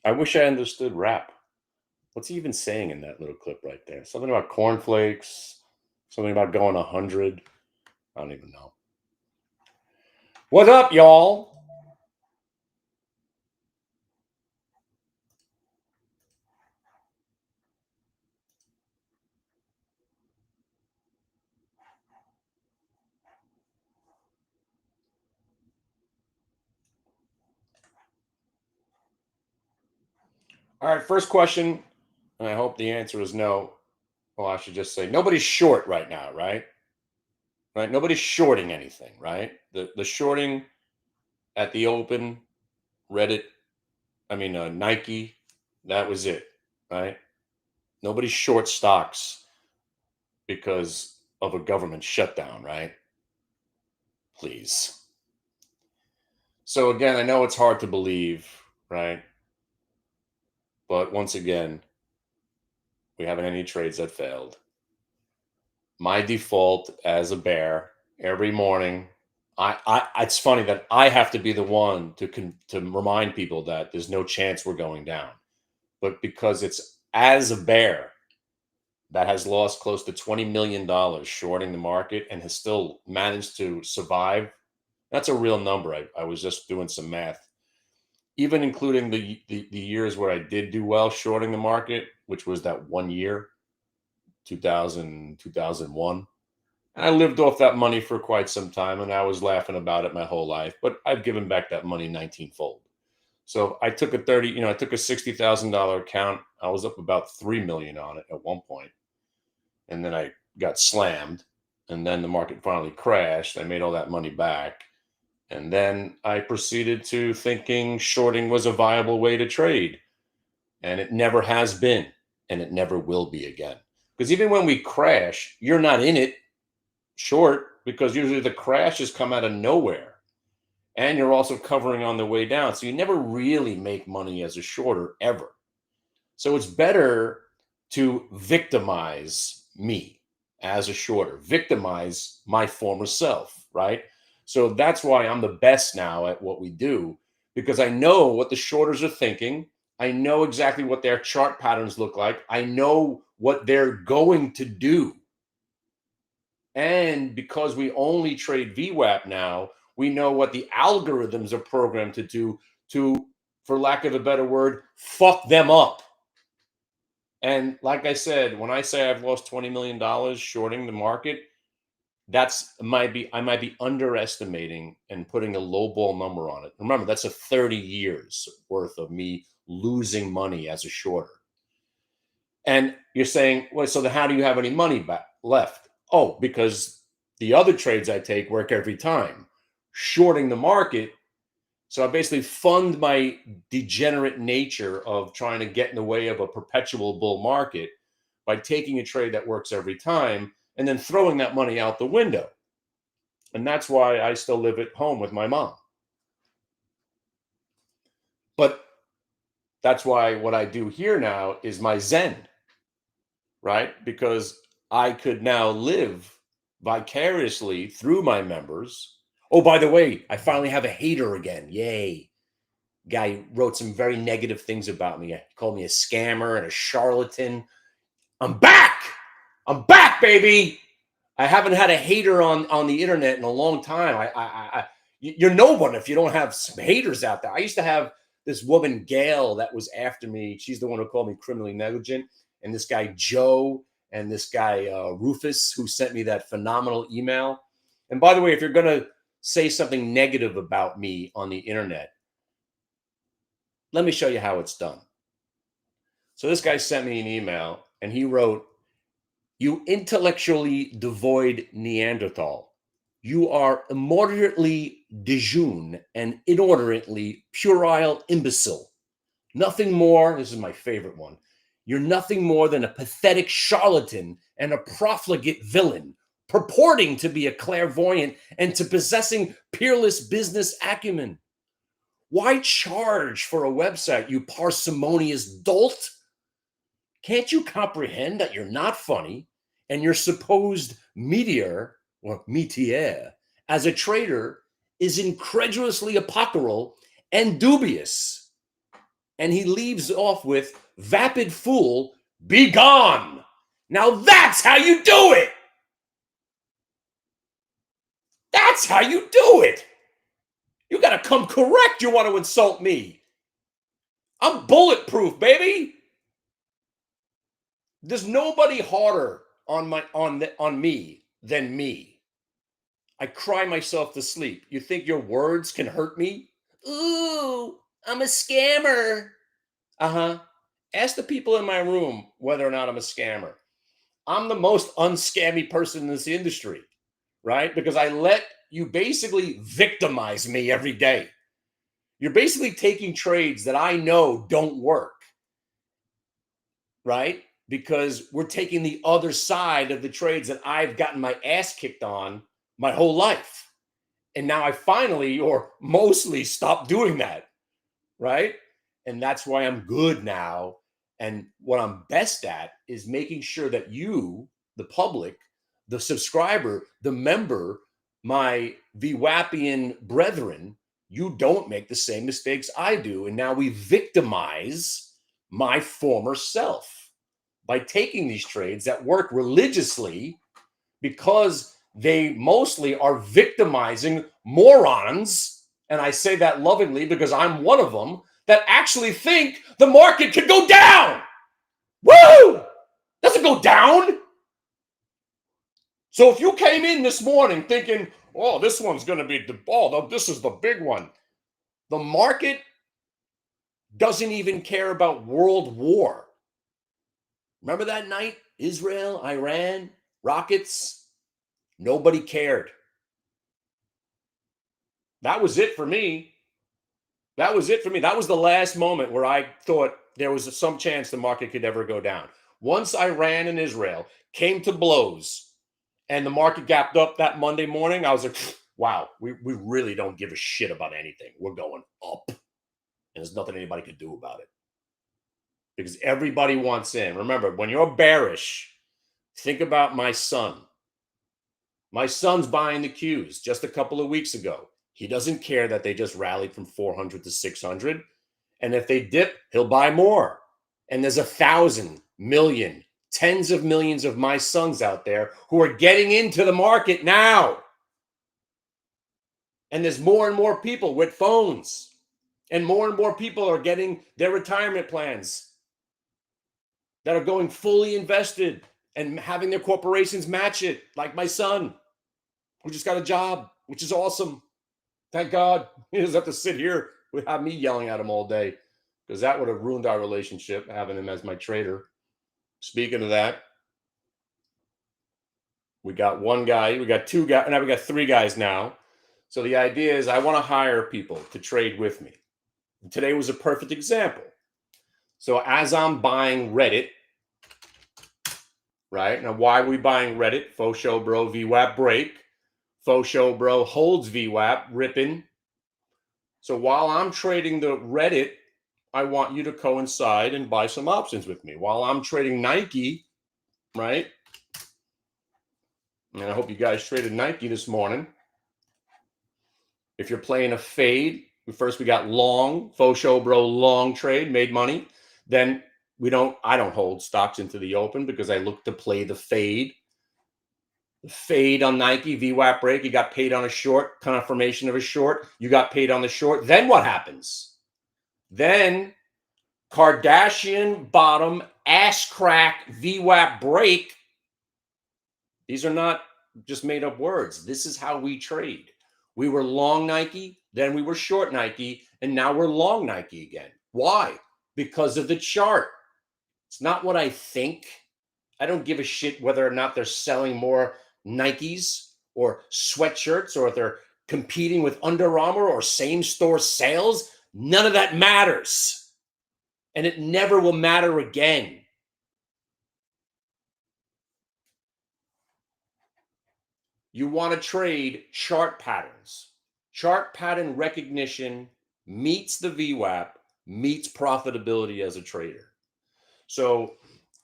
I wish I understood rap. What's he even saying in that little clip right there? Something about cornflakes, something about going 100. I don't even know. What up, y'all? All right, first question, and I hope the answer is no. Well, I should just say nobody's short right now, right? Right? Nobody's shorting anything, right? The shorting at the open, Reddit, Nike, that was it, right? Nobody's short stocks because of a government shutdown, right? Please. So again, I know it's hard to believe, right? But once again, we haven't any trades that failed. My default as a bear every morning. It's funny that I have to be the one to remind people that there's no chance we're going down, but because it's as a bear that has lost close to $20 million shorting the market and has still managed to survive. That's a real number. I was just doing some math, even including the years where I did do well shorting the market, which was that 1 year, 2000, 2001. I lived off that money for quite some time, and I was laughing about it my whole life. But I've given back that money 19-fold. So I took I took a $60,000 account. I was up about 3 million on it at one point, and then I got slammed, and then the market finally crashed. I made all that money back, and then I proceeded to thinking shorting was a viable way to trade, and it never has been, and it never will be again. Because even when we crash, you're not in it short because usually the crashes come out of nowhere and you're also covering on the way down. So you never really make money as a shorter ever. So it's better to victimize me as a shorter, victimize my former self, right? So that's why I'm the best now at what we do because I know what the shorters are thinking. I know exactly what their chart patterns look like. I know what they're going to do. And because we only trade VWAP now, we know what the algorithms are programmed to do to, for lack of a better word, fuck them up. And like I said, when I say I've lost $20 million shorting the market, I might be underestimating and putting a low ball number on it. Remember, that's a 30 years worth of me losing money as a shorter. And you're saying, well, so then how do you have any money back left? Oh, because the other trades I take work every time, shorting the market. So I basically fund my degenerate nature of trying to get in the way of a perpetual bull market by taking a trade that works every time and then throwing that money out the window. And that's why I still live at home with my mom. But that's why what I do here now is my Zen, right? Because I could now live vicariously through my members. Oh, by the way, I finally have a hater again. Yay. Guy wrote some very negative things about me. He called me a scammer and a charlatan. I'm back. I'm back, baby. I haven't had a hater on the internet in a long time. You're no one if you don't have some haters out there. I used to have this woman, Gail, that was after me. She's the one who called me criminally negligent. And this guy, Joe, and this guy, Rufus, who sent me that phenomenal email. And by the way, if you're going to say something negative about me on the internet, let me show you how it's done. So this guy sent me an email and he wrote, "You intellectually devoid Neanderthal. You are immoderately dejeune and inordinately puerile imbecile. Nothing more," this is my favorite one, "you're nothing more than a pathetic charlatan and a profligate villain, purporting to be a clairvoyant and to possessing peerless business acumen. Why charge for a website, you parsimonious dolt? Can't you comprehend that you're not funny and your supposed meteor or métier as a trader is incredulously apocalyptic and dubious? And he leaves off with, vapid fool, be gone. Now that's how you do it. That's how you do it. You got to come correct. You want to insult me. I'm bulletproof, baby. There's nobody harder on me than me. I cry myself to sleep. You think your words can hurt me? Ooh, I'm a scammer. Uh-huh. Ask the people in my room whether or not I'm a scammer. I'm the most unscammy person in this industry, right? Because I let you basically victimize me every day. You're basically taking trades that I know don't work, right? Because we're taking the other side of the trades that I've gotten my ass kicked on my whole life. And now I finally, or mostly, stopped doing that, right? And that's why I'm good now. And what I'm best at is making sure that you, the public, the subscriber, the member, my VWAPian brethren, you don't make the same mistakes I do. And now we victimize my former self by taking these trades that work religiously because they mostly are victimizing morons. And I say that lovingly because I'm one of them that actually think the market could go down. Woo! Doesn't go down. So if you came in this morning thinking, oh, this one's going to be this is the big one. The market doesn't even care about world war. Remember that night? Israel, Iran, rockets. Nobody cared. That was it for me. That was it for me. That was the last moment where I thought there was some chance the market could ever go down. Once Iran and Israel came to blows and the market gapped up that Monday morning, I was like, wow, we really don't give a shit about anything. We're going up. And there's nothing anybody could do about it. Because everybody wants in. Remember, when you're bearish, think about my son. My son's buying the Qs just a couple of weeks ago. He doesn't care that they just rallied from 400 to 600. And if they dip, he'll buy more. And there's 1,000, million, tens of millions of my sons out there who are getting into the market now. And there's more and more people with phones. And more people are getting their retirement plans that are going fully invested and having their corporations match it, like my son, who just got a job, which is awesome. Thank God. He doesn't have to sit here with me yelling at him all day, because that would have ruined our relationship, having him as my trader. Speaking of that, we got one guy, we got two guys, now we got three guys now. So the idea is I want to hire people to trade with me. And today was a perfect example. So as I'm buying Reddit, right? Now, why are we buying Reddit? Faux show, bro, VWAP break. Faux show, bro, holds VWAP, ripping. So while I'm trading the Reddit, I want you to coincide and buy some options with me. While I'm trading Nike, right? And I hope you guys traded Nike this morning. If you're playing a fade, first we got long, faux show, bro, long trade, made money. Then I don't hold stocks into the open because I look to play the fade. The fade on Nike, VWAP break, you got paid on a short, confirmation of a short, you got paid on the short. Then what happens? Then Kardashian bottom, ass crack, VWAP break. These are not just made up words. This is how we trade. We were long Nike, then we were short Nike, and now we're long Nike again. Why? Because of the chart. It's not what I think. I don't give a shit whether or not they're selling more Nikes or sweatshirts, or if they're competing with Under Armour or same store sales. None of that matters. And it never will matter again. You want to trade chart patterns. Chart pattern recognition meets the VWAP, meets profitability as a trader. So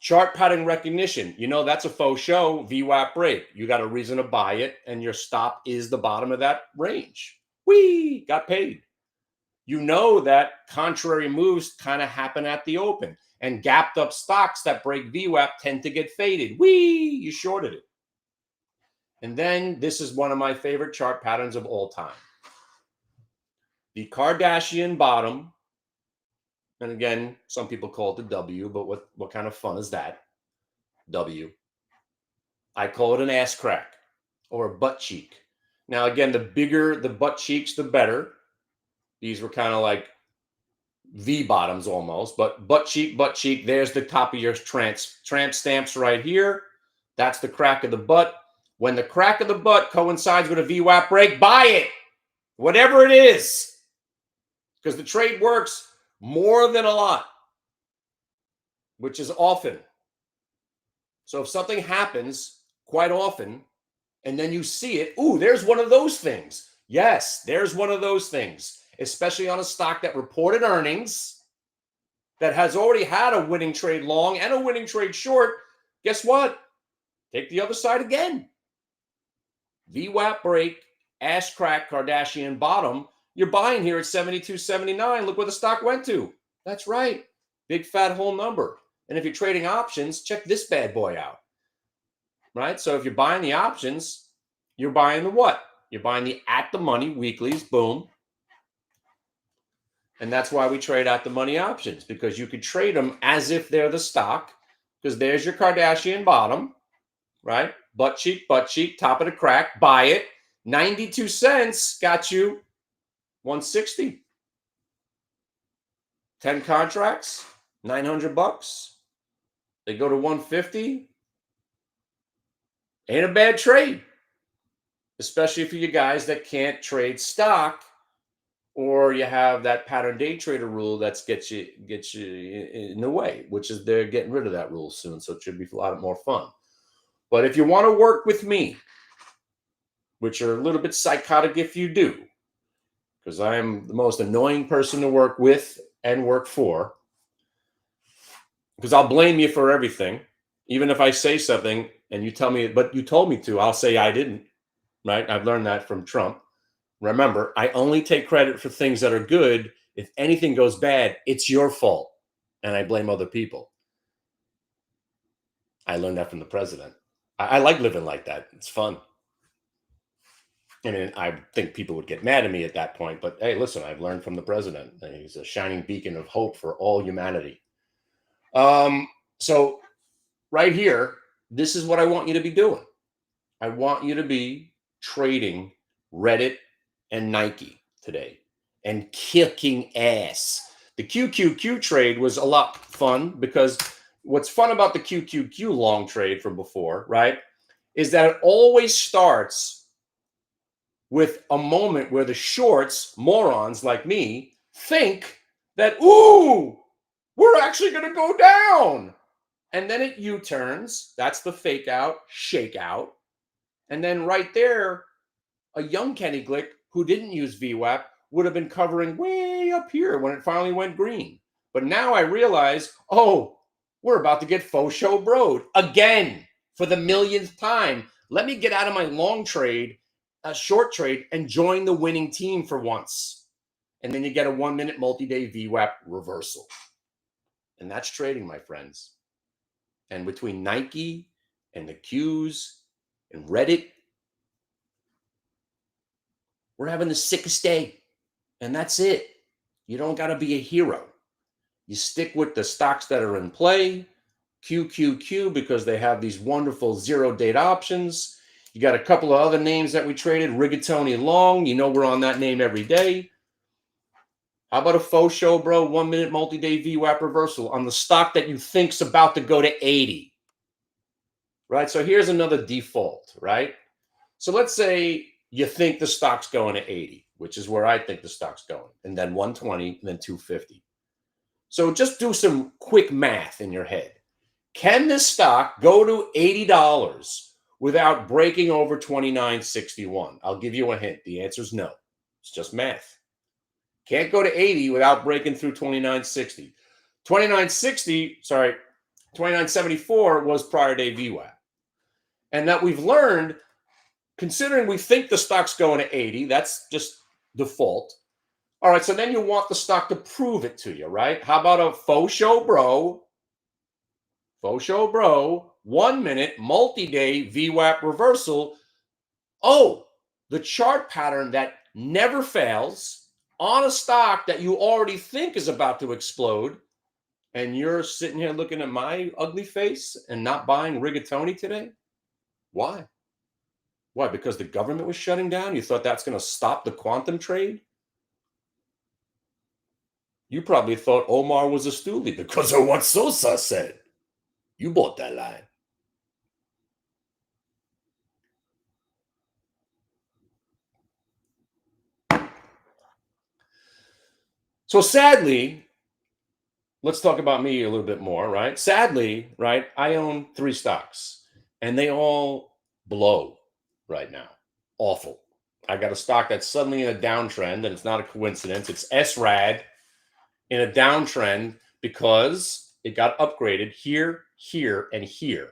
chart pattern recognition, that's a faux show, VWAP break. You got a reason to buy it, and your stop is the bottom of that range. Whee! Got paid. you know that contrary moves kind of happen at the open, and gapped up stocks that break VWAP tend to get faded. You shorted it. And then this is one of my favorite chart patterns of all time. The Kardashian bottom, and again, some people call it the W, but what kind of fun is that? W. I call it an ass crack or a butt cheek. Now, again, the bigger the butt cheeks, the better. These were kind of like V bottoms almost, but butt cheek, there's the top of your tramp stamps right here. That's the crack of the butt. When the crack of the butt coincides with a VWAP break, buy it, whatever it is, because the trade works more than a lot, which is often. So if something happens quite often, and then you see it, ooh, there's one of those things. Yes, there's one of those things, especially on a stock that reported earnings, that has already had a winning trade long and a winning trade short. Guess what? Take the other side again. VWAP break, ass crack, Kardashian bottom. You're buying here at 72.79. Look where the stock went to. That's right. Big fat whole number. And if you're trading options, check this bad boy out. Right? So if you're buying the options, you're buying the what? You're buying the at the money weeklies. Boom. And that's why we trade at the money options, because you could trade them as if they're the stock, because there's your Kardashian bottom, right? Butt cheek, top of the crack, buy it. 92 cents got you 160. 10 contracts, $900. They go to 150. Ain't a bad trade, especially for you guys that can't trade stock, or you have that pattern day trader rule that gets you in the way, which is they're getting rid of that rule soon, so it should be a lot more fun. But if you want to work with me, which are a little bit psychotic if you do, because I am the most annoying person to work with and work for, because I'll blame you for everything. Even if I say something and you tell me, but you told me to, I'll say I didn't, right? I've learned that from Trump. Remember, I only take credit for things that are good. If anything goes bad, it's your fault, and I blame other people. I learned that from the president. I like living like that. It's fun. I mean, I think people would get mad at me at that point, but hey, listen, I've learned from the president. He's a shining beacon of hope for all humanity. So right here, this is what I want you to be doing. I want you to be trading Reddit and Nike today and kicking ass. The QQQ trade was a lot fun, because what's fun about the QQQ long trade from before, right, is that it always starts with a moment where the shorts, morons like me, think that, ooh, we're actually going to go down. And then it U-turns. That's the fake out, shake out. And then right there, a young Kenny Glick who didn't use VWAP would have been covering way up here when it finally went green. But now I realize, oh, we're about to get faux show broed again for the millionth time. Let me get out of my long trade, a short trade, and join the winning team for once. And then you get a 1-minute multi-day VWAP reversal. And that's trading, my friends. And between Nike and the Qs and Reddit, we're having the sickest day. And that's it. You don't got to be a hero. You stick with the stocks that are in play, QQQ, because they have these wonderful zero-date options. You got a couple of other names that we traded, Rigatoni Long. You know we're on that name every day. How about a faux show, bro? 1-minute multi-day VWAP reversal on the stock that you think's about to go to 80. Right? So here's another default, right? So let's say you think the stock's going to 80, which is where I think the stock's going, and then 120, and then 250. So just do some quick math in your head. Can this stock go to $80 without breaking over 29.61? I'll give you a hint. The answer is no. It's just math. Can't go to 80 without breaking through 29.60. 29.74 was prior day VWAP. And that we've learned, considering we think the stock's going to 80, that's just default. All right, so then you want the stock to prove it to you, right? How about a faux show bro? Faux show bro, 1 minute multi-day VWAP reversal. Oh, the chart pattern that never fails on a stock that you already think is about to explode. And you're sitting here looking at my ugly face and not buying rigatoni today? Why? Why? Because the government was shutting down? You thought that's going to stop the quantum trade? You probably thought Omar was a stoolie because of what Sosa said. You bought that line. So sadly, let's talk about me a little bit more, right? Sadly, right, I own 3 stocks and they all blow right now. Awful. I got a stock that's suddenly in a downtrend, and it's not a coincidence. It's SRAD in a downtrend because it got upgraded here, here, and here.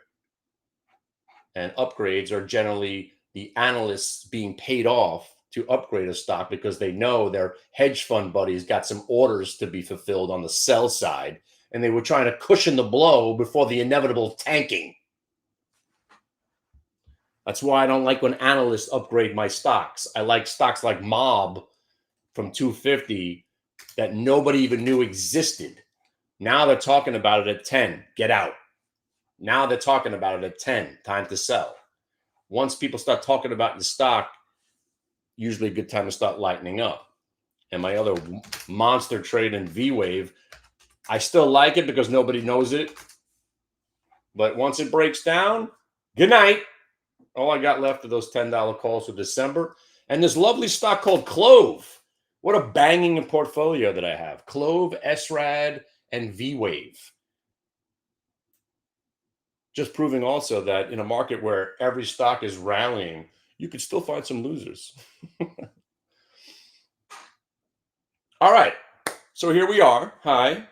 And upgrades are generally the analysts being paid off to upgrade a stock because they know their hedge fund buddies got some orders to be fulfilled on the sell side, and they were trying to cushion the blow before the inevitable tanking. That's why I don't like when analysts upgrade my stocks. I like stocks like Mob from 250 that nobody even knew existed. Now they're talking about it at 10. Get out. Now they're talking about it at 10. Time to sell. Once people start talking about the stock, usually a good time to start lightening up. And my other monster trade in V-Wave, I still like it because nobody knows it. But once it breaks down, good night. All I got left are those $10 calls for December. And this lovely stock called Clove. What a banging portfolio that I have. Clove, SRAD, and V-Wave. Just proving also that in a market where every stock is rallying, you could still find some losers. All right. So here we are. Hi.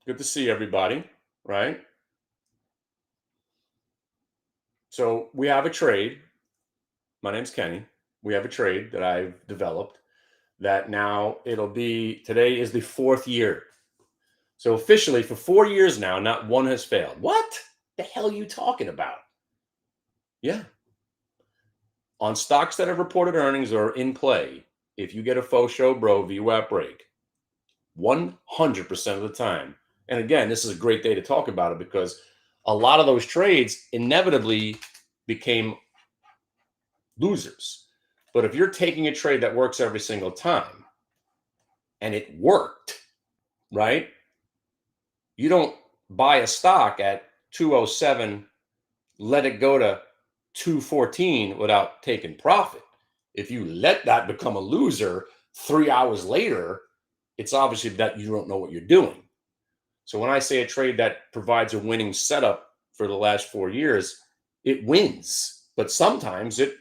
Good to see everybody, right? So we have a trade. My name's Kenny. We have a trade that I've developed that now it'll be, today is the 4th year. So officially for 4 years now, not one has failed. What the hell are you talking about? Yeah. On stocks that have reported earnings or are in play, if you get a faux show bro VWAP break, 100% of the time. And again, this is a great day to talk about it because a lot of those trades inevitably became losers. But if you're taking a trade that works every single time and it worked, right? You don't buy a stock at 207, let it go to 214 without taking profit. If you let that become a loser 3 hours later, it's obviously that you don't know what you're doing. So when I say a trade that provides a winning setup for the last 4 years, it wins. But sometimes it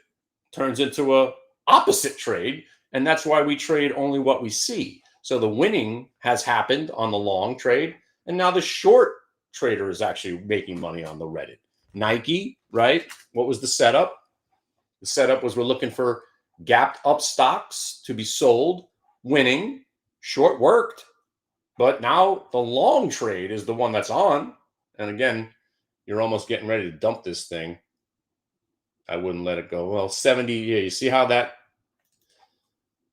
turns into a opposite trade, and that's why we trade only what we see. So the winning has happened on the long trade, and now the short trader is actually making money on the Reddit. Nike, right? What was the setup? The setup was we're looking for gapped up stocks to be sold, winning. Short worked, but now the long trade is the one that's on. And again, you're almost getting ready to dump this thing. I wouldn't let it go. Well, 70, yeah, you see how that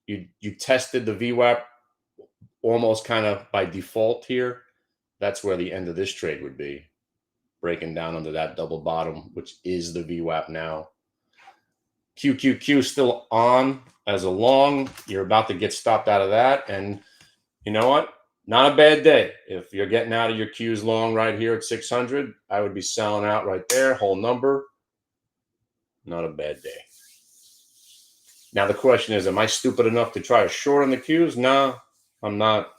you tested the VWAP almost kind of by default here. That's where the end of this trade would be, breaking down under that double bottom, which is the VWAP now. QQQ still on as a long. You're about to get stopped out of that. And you know what? Not a bad day. If you're getting out of your Qs long right here at 600, I would be selling out right there. Whole number. Not a bad day. Now the question is, am I stupid enough to try a short on the Qs? No, I'm not.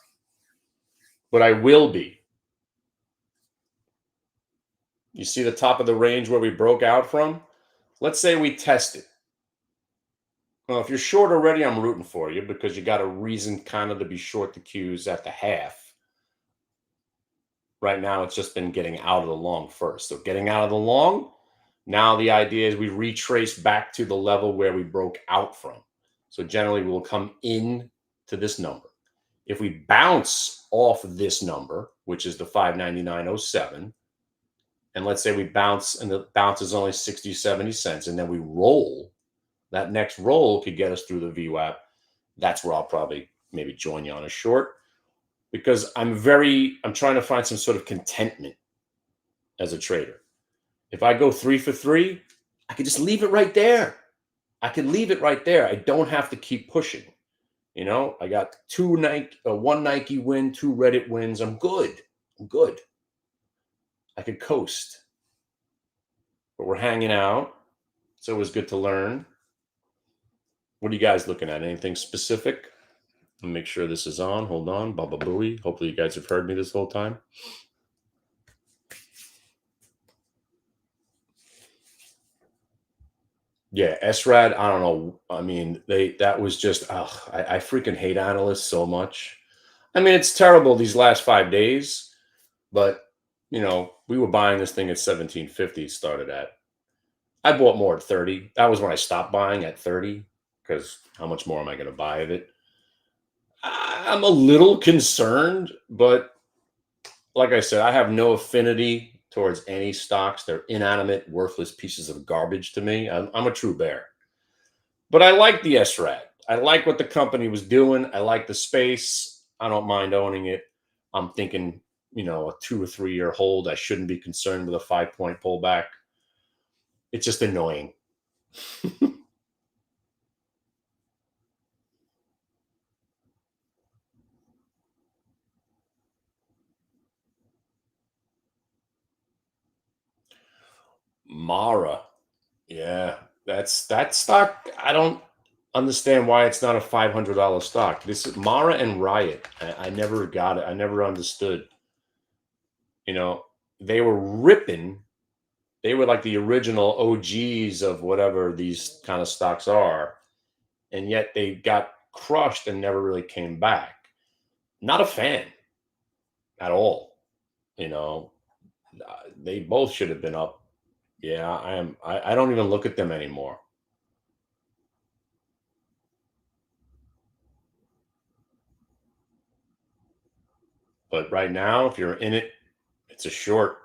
But I will be. You see the top of the range where we broke out from? Let's say we test it. Well, if you're short already, I'm rooting for you because you got a reason kind of to be short the Qs at the half. Right now, it's just been getting out of the long first. So getting out of the long, now the idea is we retrace back to the level where we broke out from. So generally, we'll come in to this number. If we bounce off this number, which is the 599.07, and let's say we bounce and the bounce is only 60, 70 cents, and then we roll, that next roll could get us through the VWAP. That's where I'll probably maybe join you on a short, because I'm trying to find some sort of contentment as a trader. If I go 3 for 3, I could just leave it right there. I can leave it right there. I don't have to keep pushing. You know, I got one Nike win, 2 Reddit wins. I'm good. I could coast. But we're hanging out. It's always good to learn. What are you guys looking at? Anything specific? Let me make sure this is on. Hold on. Baba Booey. Hopefully you guys have heard me this whole time. Yeah, SRAD, I don't know. I mean, that was just, I freaking hate analysts so much. I mean, it's terrible these last 5 days, but we were buying this thing at 1750, started at. I bought more at 30. That was when I stopped buying at 30, because how much more am I going to buy of it? I'm a little concerned, but like I said, I have no affinity towards any stocks. They're inanimate, worthless pieces of garbage to me. I'm a true bear. But I like the SRAD. I like what the company was doing. I like the space. I don't mind owning it. I'm thinking, a 2 or 3 year hold. I shouldn't be concerned with a 5-point pullback. It's just annoying. Mara. Yeah, that stock. I don't understand why it's not a $500 stock. This is Mara and Riot. I never got it. I never understood. They were ripping. They were like the original OGs of whatever these kind of stocks are. And yet they got crushed and never really came back. Not a fan at all. They both should have been up. Yeah, I am. I don't even look at them anymore. But right now, if you're in it, it's a short.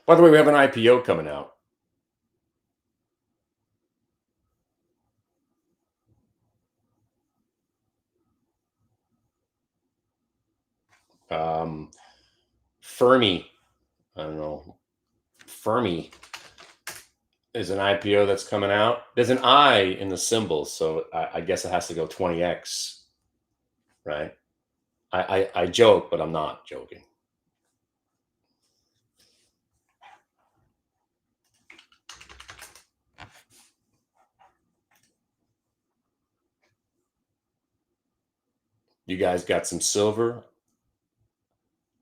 By the way, we have an IPO coming out. Fermi, I don't know. Fermi is an IPO that's coming out. There's an I in the symbol, so I guess it has to go 20x, right? I joke, but I'm not joking. You guys got some silver?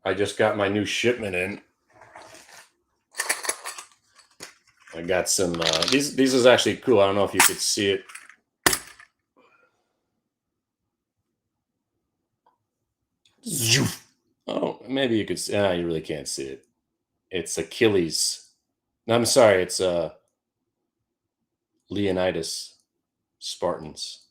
I just got my new shipment in. I got some. These is actually cool. I don't know if you could see it. Oh, maybe you could see. You really can't see it. It's Achilles. No, I'm sorry. It's Leonidas Spartans.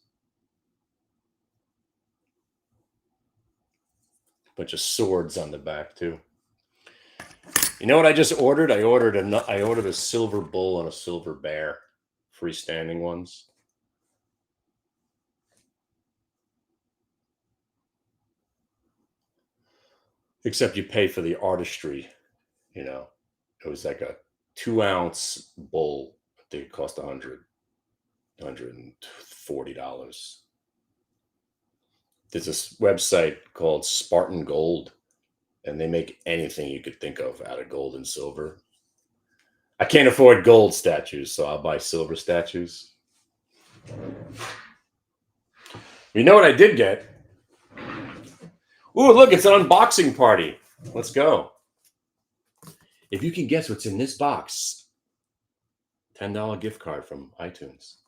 Bunch of swords on the back too. You know what I just ordered? I ordered a silver bull and a silver bear, freestanding ones. Except you pay for the artistry. It was like a 2-ounce bull. I think it cost $140. There's this website called Spartan Gold, and they make anything you could think of out of gold and silver. I can't afford gold statues, so I'll buy silver statues. You know what I did get? Ooh, look, it's an unboxing party. Let's go. If you can guess what's in this box, $10 gift card from iTunes.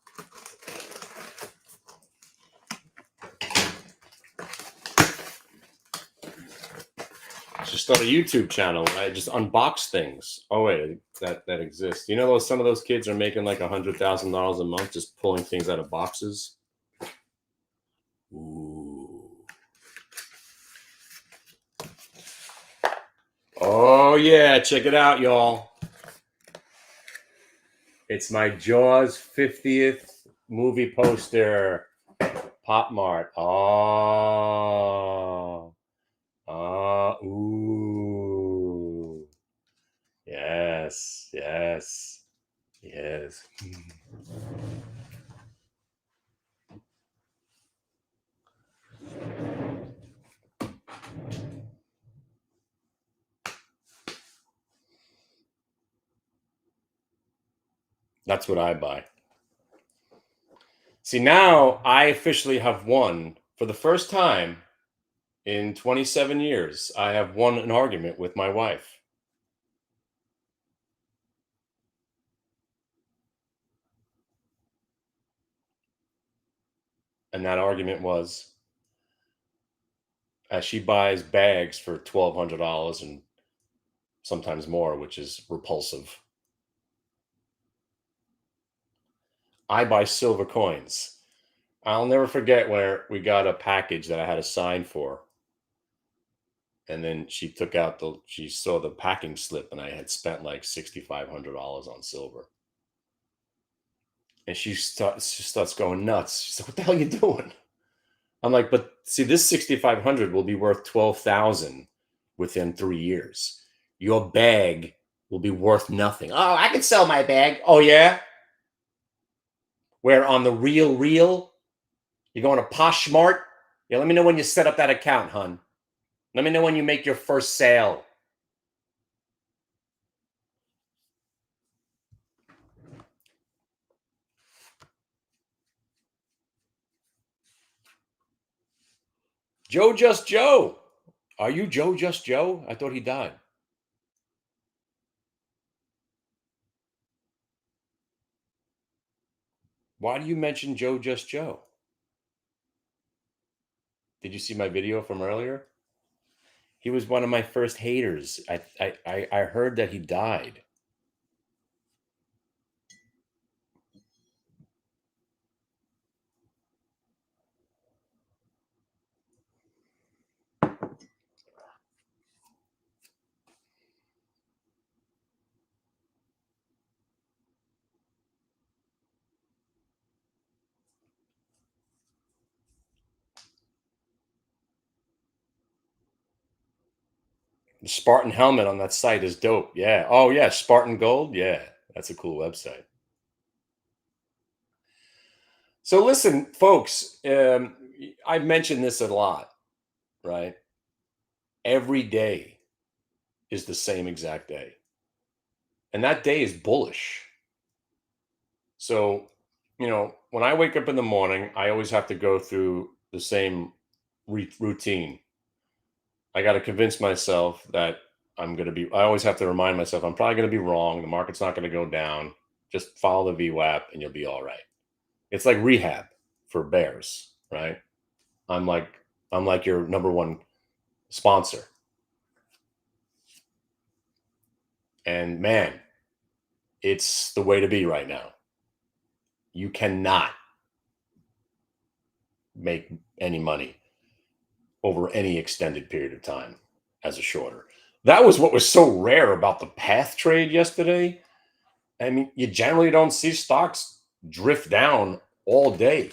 Just start a YouTube channel. I just unbox things. Oh wait, that exists. You know, some of those kids are making like $100,000 a month just pulling things out of boxes. Ooh. Oh yeah, check it out, y'all. It's my Jaws 50th movie poster. Pop Mart. Oh. Ooh. Yes. Yes. Yes. That's what I buy. See, now I officially have won for the first time in 27 years. I have won an argument with my wife. And that argument was as she buys bags for $1,200 and sometimes more, which is repulsive. I buy silver coins. I'll never forget where we got a package that I had to sign for. And then she she saw the packing slip and I had spent like $6,500 on silver. And she starts going nuts. She's like, "What the hell are you doing?" I'm like, "But see, this 6,500 will be worth 12,000 within 3 years. Your bag will be worth nothing." "Oh, I can sell my bag." "Oh yeah, where on the real? You're going to Poshmark? Yeah, let me know when you set up that account, hun. Let me know when you make your first sale." Joe Just Joe. Are you Joe Just Joe? I thought he died. Why do you mention Joe Just Joe? Did you see my video from earlier? He was one of my first haters. I heard that he died. The Spartan helmet on that site is dope. Yeah. Oh yeah, Spartan Gold. Yeah, that's a cool website. So listen, folks. I've mentioned this a lot, right? Every day is the same exact day, and that day is bullish. So, when I wake up in the morning, I always have to go through the same routine. I got to convince myself that I always have to remind myself I'm probably going to be wrong. The market's not going to go down. Just follow the VWAP and you'll be all right. It's like Rehab for bears, right? I'm like, I'm like your number one sponsor. And man, it's the way to be right now. You cannot make any money over any extended period of time as a shorter. That was what was so rare about the path trade yesterday. I mean, you generally don't see stocks drift down all day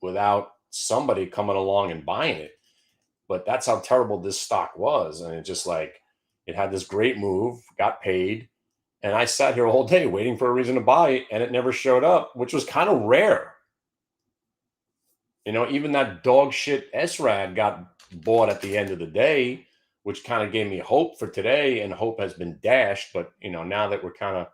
without somebody coming along and buying it. But that's how terrible this stock was. And it had this great move, got paid. And I sat here all day waiting for a reason to buy it, and it never showed up, which was kind of rare. Even that dog shit SRAD got bought at the end of the day, which kind of gave me hope for today, and hope has been dashed. But now that we're kind of,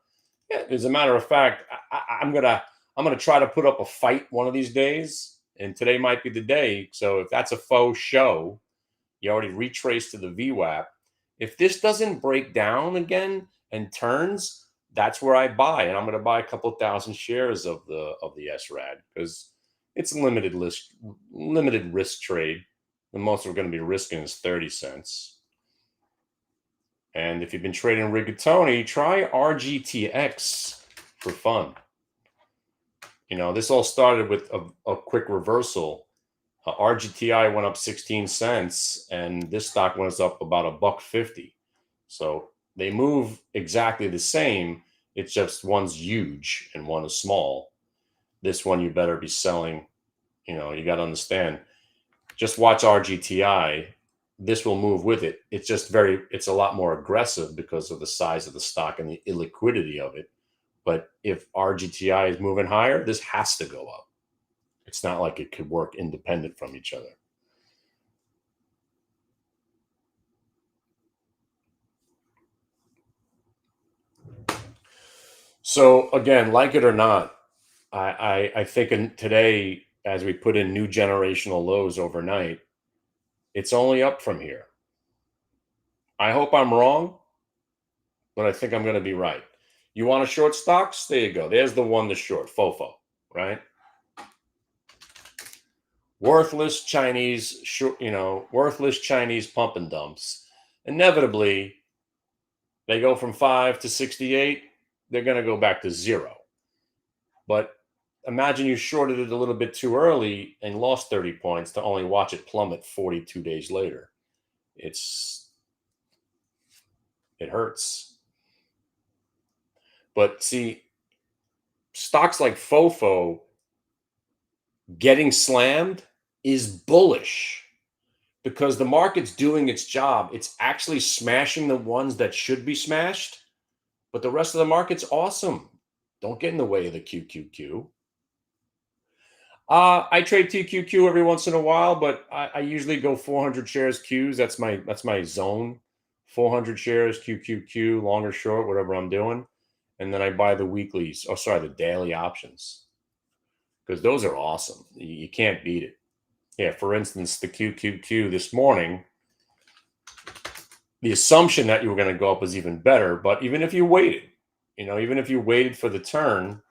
yeah, as a matter of fact, I'm gonna try to put up a fight one of these days, and today might be the day. So if that's a faux show, you already retraced to the VWAP. If this doesn't break down again and turns, that's where I buy, and I'm going to buy a couple of thousand shares of the SRAD because it's a limited risk trade. The most we're going to be risking is 30 cents. And if you've been trading rigatoni, try RGTX for fun. This all started with a quick reversal. RGTI went up 16 cents, and this stock went up about $1.50. So they move exactly the same. It's just one's huge and one is small. This one you better be selling. You got to understand. Just watch RGTI. This will move with it. It's a lot more aggressive because of the size of the stock and the illiquidity of it. But if RGTI is moving higher, this has to go up. It's not like it could work independent from each other. So again, like it or not, I think today, as we put in new generational lows overnight, it's only up from here. I hope I'm wrong, but I think I'm going to be right. You want to short stocks? There you go. There's the one to short, FOFO, right? Worthless Chinese, worthless Chinese pump and dumps. Inevitably, they go from 5 to 68. They're going to go back to 0. But imagine you shorted it a little bit too early and lost 30 points to only watch it plummet 42 days later. It hurts. But see, stocks like FOFO getting slammed is bullish because the market's doing its job. It's actually smashing the ones that should be smashed, but the rest of the market's awesome. Don't get in the way of the QQQ. I trade TQQ every once in a while, but I usually go 400 shares Qs. That's my zone. 400 shares QQQ, long or short, whatever I'm doing, and then I buy the weeklies. Oh, sorry, the daily options, because those are awesome. You can't beat it. Yeah, for instance, the QQQ this morning, the assumption that you were going to go up was even better. But even if you waited, even if you waited for the turn,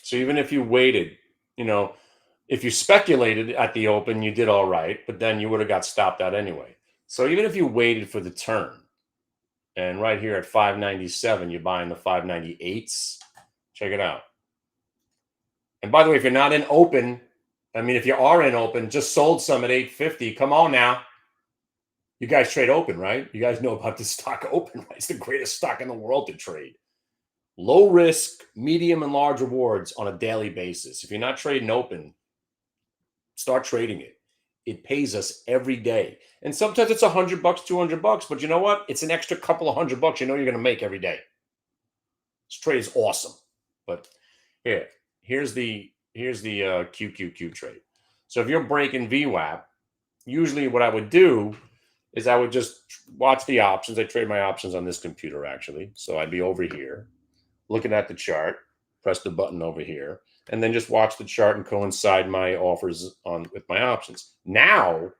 so even if you waited, if you speculated at the open, you did all right, but then you would have got stopped out anyway. So even if you waited for the turn, and right here at 597, you're buying the 598s. Check it out. And by the way, if you're not in open, if you are in open, just sold some at 850. Come on now. You guys trade open, right? You guys know about this stock open, right? It's the greatest stock in the world to trade. Low risk, medium, and large rewards on a daily basis. If you're not trading open, start trading it. It pays us every day. And sometimes it's $100, $200, but you know what? It's an extra couple of $100 you're going to make every day. This trade is awesome. But here's the QQQ trade. So if you're breaking VWAP, usually what I would do is I would just watch the options. I trade my options on this computer, actually. So I'd be over here, looking at the chart, press the button over here, and then just watch the chart and coincide my offers with my options. Now,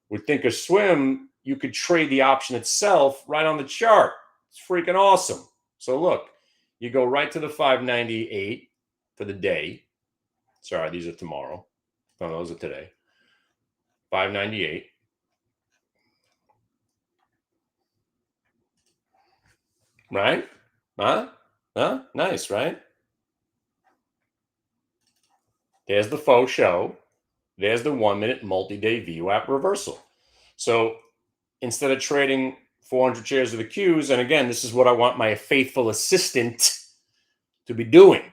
with Thinkorswim, you could trade the option itself right on the chart. It's freaking awesome. So look, you go right to the 598 for the day. Sorry, these are tomorrow. No, those are today. 598. Right? Huh? Nice, right? There's the faux show. There's the 1-minute multi-day VWAP reversal. So instead of trading 400 shares of the Qs, and again, this is what I want my faithful assistant to be doing.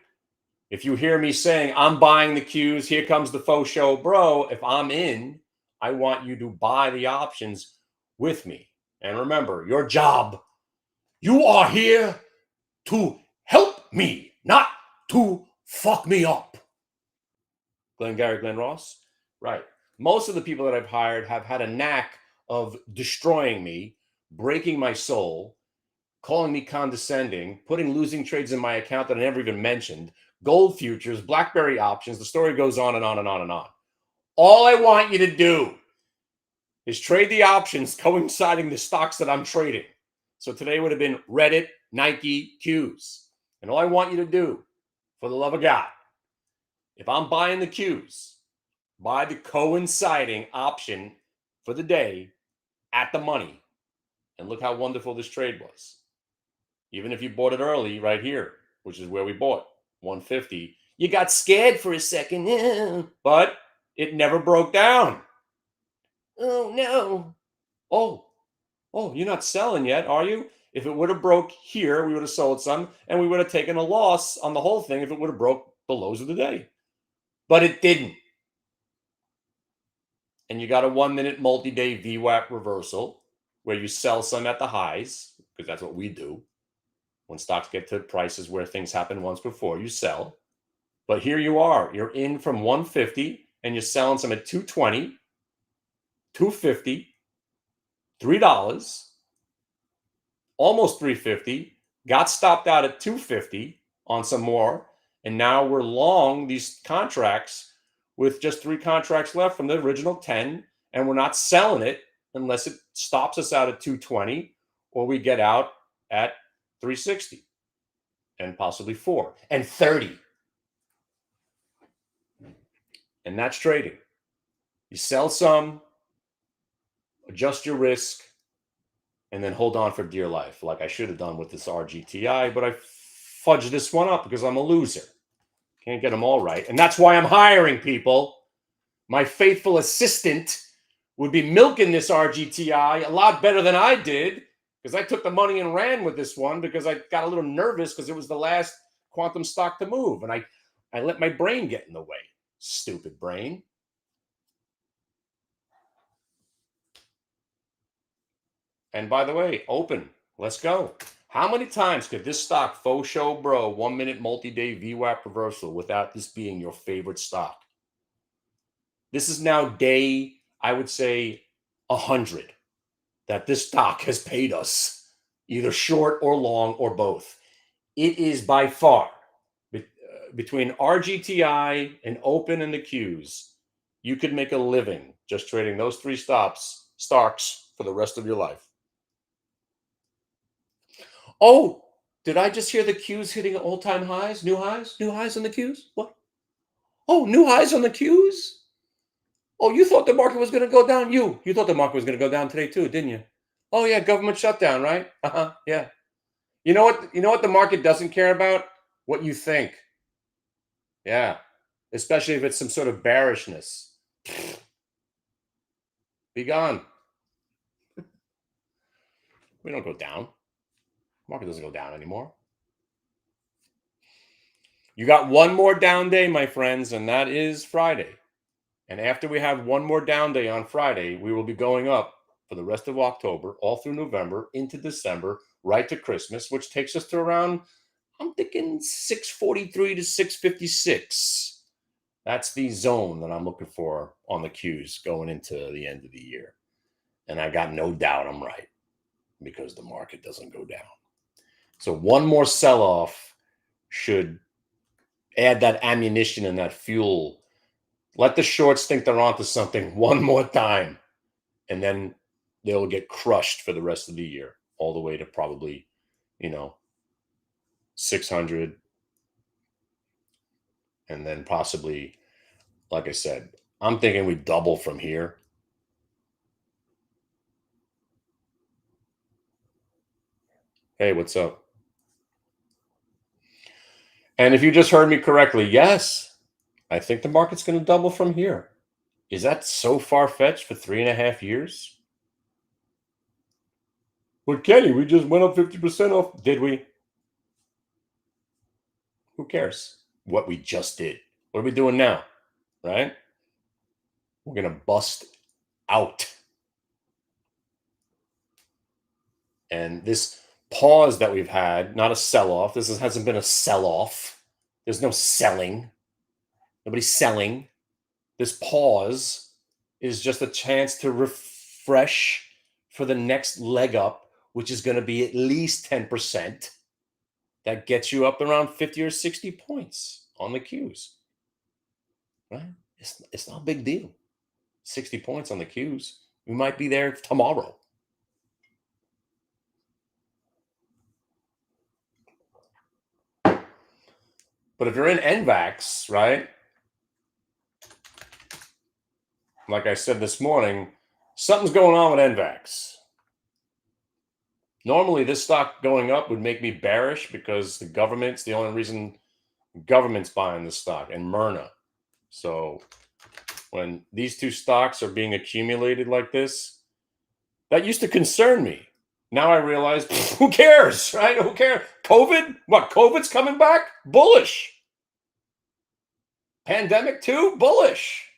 If you hear me saying, I'm buying the Qs, here comes the faux show, bro, if I'm in, I want you to buy the options with me. And remember, your job, you are here to help me, not to fuck me up. Glenn Ross? Right. Most of the people that I've hired have had a knack of destroying me, breaking my soul, calling me condescending, putting losing trades in my account that I never even mentioned, gold futures, BlackBerry options. The story goes on and on and on and on. All I want you to do is trade the options coinciding the stocks that I'm trading. So today would have been Reddit, Nike, Qs. And all I want you to do, for the love of God, If I'm buying the Qs, buy the coinciding option for the day at the money. And look how wonderful this trade was. Even if you bought it early right here, which is where we bought 150, you got scared for a second, but it never broke down. Oh no. Oh, you're not selling yet, are you? If it would have broke here, we would have sold some and we would have taken a loss on the whole thing if it would have broke the lows of the day. But it didn't. And you got a 1 minute multi-day VWAP reversal where you sell some at the highs, because that's what we do. When stocks get to prices where things happen once before, you sell. But here you are, you're in from 150 and you're selling some at 220, 250, $3, almost 350, got stopped out at 250 on some more, and now we're long these contracts with just 3 contracts left from the original 10, and we're not selling it unless it stops us out at 220 or we get out at 360 and possibly 4 and 30. And that's trading. You sell some, adjust your risk, and then hold on for dear life, like I should have done with this RGTI, but I fudged this one up because I'm a loser. Can't get them all right. And that's why I'm hiring people. My faithful assistant would be milking this RGTI a lot better than I did, because I took the money and ran with this one because I got a little nervous because it was the last quantum stock to move. And I let my brain get in the way. Stupid brain. And by the way, open. Let's go. How many times could this stock faux show bro 1 minute multi-day VWAP reversal without this being your favorite stock? This is now day, I would say, 100 that this stock has paid us, either short or long or both. It is by far, between RGTI and open and the Qs, you could make a living just trading those 3 stocks for the rest of your life. Oh, did I just hear the Qs hitting all-time highs? New highs? New highs on the Qs? What? Oh, new highs on the Qs? Oh, you thought the market was going to go down? You thought the market was going to go down today too, didn't you? Oh yeah, government shutdown, right? Yeah. You know what? You know what the market doesn't care about? What you think. Yeah. Especially if it's some sort of bearishness. Be gone. We don't go down. Market doesn't go down anymore. You got one more down day, my friends, and that is Friday. And after we have one more down day on Friday, we will be going up for the rest of October, all through November, into December, right to Christmas, which takes us to around, I'm thinking 643 to 656. That's the zone that I'm looking for on the Qs going into the end of the year. And I got no doubt I'm right, because the market doesn't go down. So one more sell-off should add that ammunition and that fuel. Let the shorts think they're onto something one more time, and then they'll get crushed for the rest of the year, all the way to probably, 600, and then possibly, like I said, I'm thinking we double from here. Hey, what's up? And if you just heard me correctly, yes, I think the market's going to double from here. Is that so far-fetched for 3.5 years? But Kenny, we just went up 50% off. Did we? Who cares what we just did? What are we doing now? Right? We're going to bust out. And this pause that we've had, not a sell-off. This hasn't been a sell-off. There's no selling. Nobody's selling. This pause is just a chance to refresh for the next leg up, which is going to be at least 10%. That gets you up around 50 or 60 points on the Qs. Right? It's not a big deal. 60 points on the Qs. We might be there tomorrow. But if you're in NVAX, right, like I said this morning, something's going on with NVAX. Normally, this stock going up would make me bearish because the only reason the government's buying this stock, and Myrna. So when these two stocks are being accumulated like this, that used to concern me. Now I realize, who cares, right? Who cares? COVID? What? COVID's coming back? Bullish. Pandemic too? Bullish.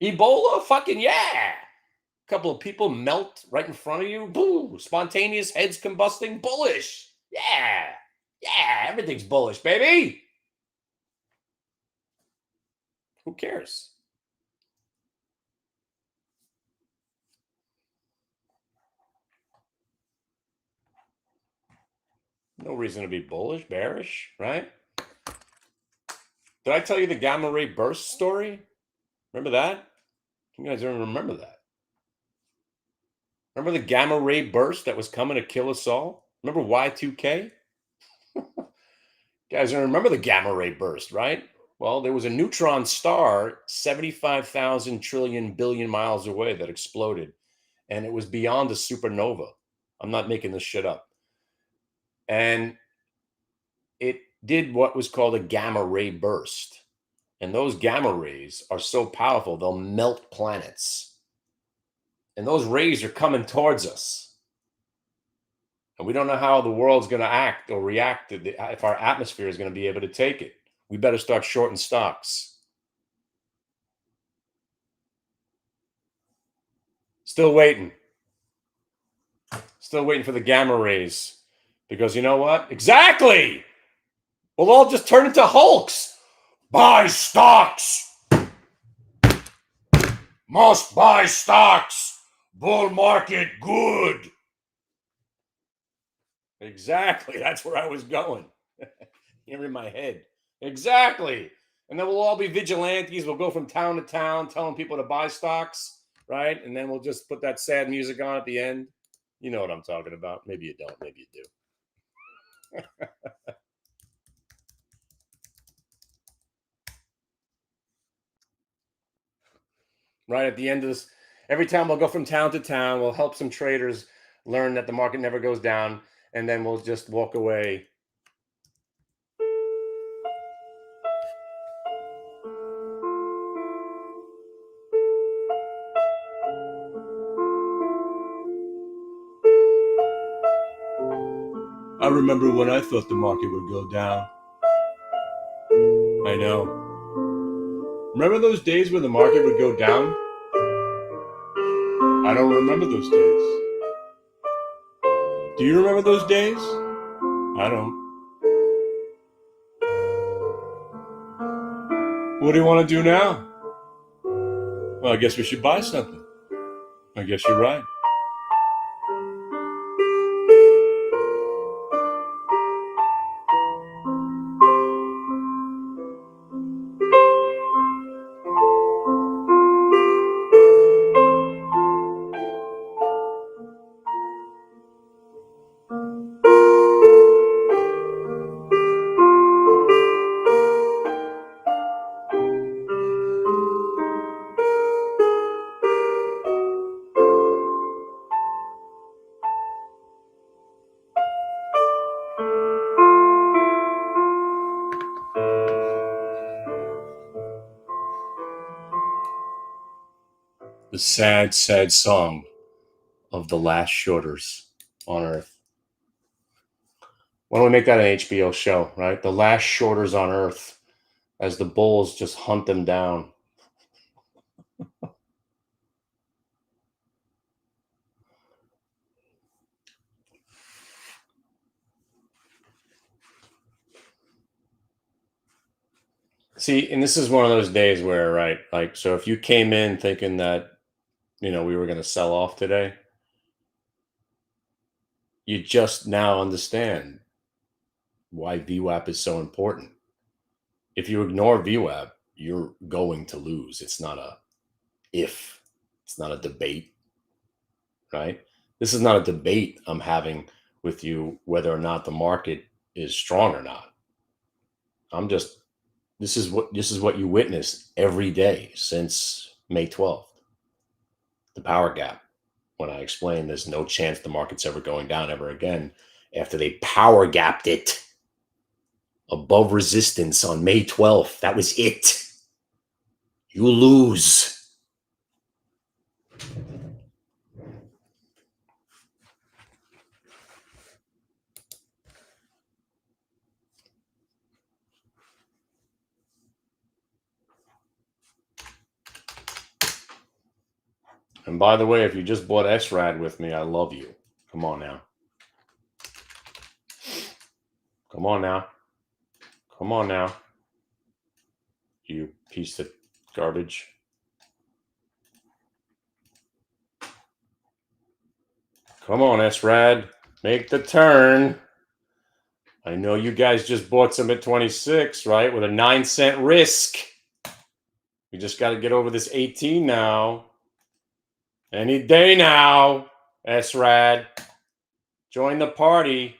Ebola? Fucking yeah. A couple of people melt right in front of you. Boo. Spontaneous heads combusting. Bullish. Yeah. Yeah. Everything's bullish, baby. Who cares? No reason to be bullish, bearish, right? Did I tell you the gamma ray burst story? Remember that? You guys don't remember that. Remember the gamma ray burst that was coming to kill us all? Remember Y2K? Guys, don't remember the gamma ray burst, right? Well, there was a neutron star 75,000 trillion billion miles away that exploded, and it was beyond a supernova. I'm not making this shit up. And it did what was called a gamma ray burst. And those gamma rays are so powerful, they'll melt planets. And those rays are coming towards us. And we don't know how the world's going to act or react if our atmosphere is going to be able to take it. We better start shorting stocks. Still waiting. Still waiting for the gamma rays. Because you know what? Exactly! We'll all just turn into Hulks. Buy stocks! Must buy stocks! Bull market good! Exactly. That's where I was going. You're in my head. Exactly. And then we'll all be vigilantes. We'll go from town to town telling people to buy stocks, right? And then we'll just put that sad music on at the end. You know what I'm talking about. Maybe you don't. Maybe you do. Right at the end of this, every time we'll go from town to town, we'll help some traders learn that the market never goes down, and then we'll just walk away. I remember when I thought the market would go down. I know. Remember those days when the market would go down? I don't remember those days. Do you remember those days? I don't. What do you want to do now? Well, I guess we should buy something. I guess you're right. The sad, sad song of the last shorters on Earth. Why don't we make that an HBO show, right? The last shorters on Earth as the bulls just hunt them down. See, and this is one of those days where, right, like, so if you came in thinking that, we were going to sell off today, you just now understand why VWAP is so important. If you ignore VWAP, you're going to lose. It's not a if, it's not a debate, right? This is not a debate I'm having with you whether or not the market is strong or not. This is what you witness every day since May 12th. The power gap. When I explained there's no chance the market's ever going down ever again after they power gapped it above resistance on May 12th. That was it. You lose. And by the way, if you just bought SRAD with me, I love you. Come on now. Come on now. Come on now. You piece of garbage. Come on, SRAD. Make the turn. I know you guys just bought some at 26, right? With a 9-cent risk. We just got to get over this 18 now. Any day now, SRAD. Join the party.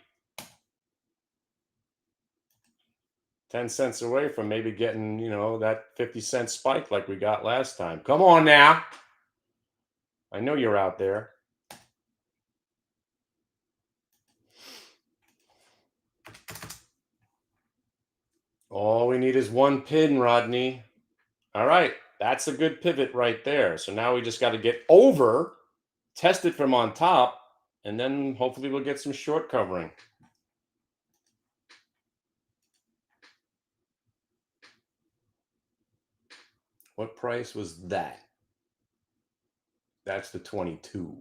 10 cents away from maybe getting, that 50-cent spike like we got last time. Come on now. I know you're out there. All we need is one pin, Rodney. All right. That's a good pivot right there. So now we just got to get over, test it from on top, and then hopefully we'll get some short covering. What price was that? That's the 22.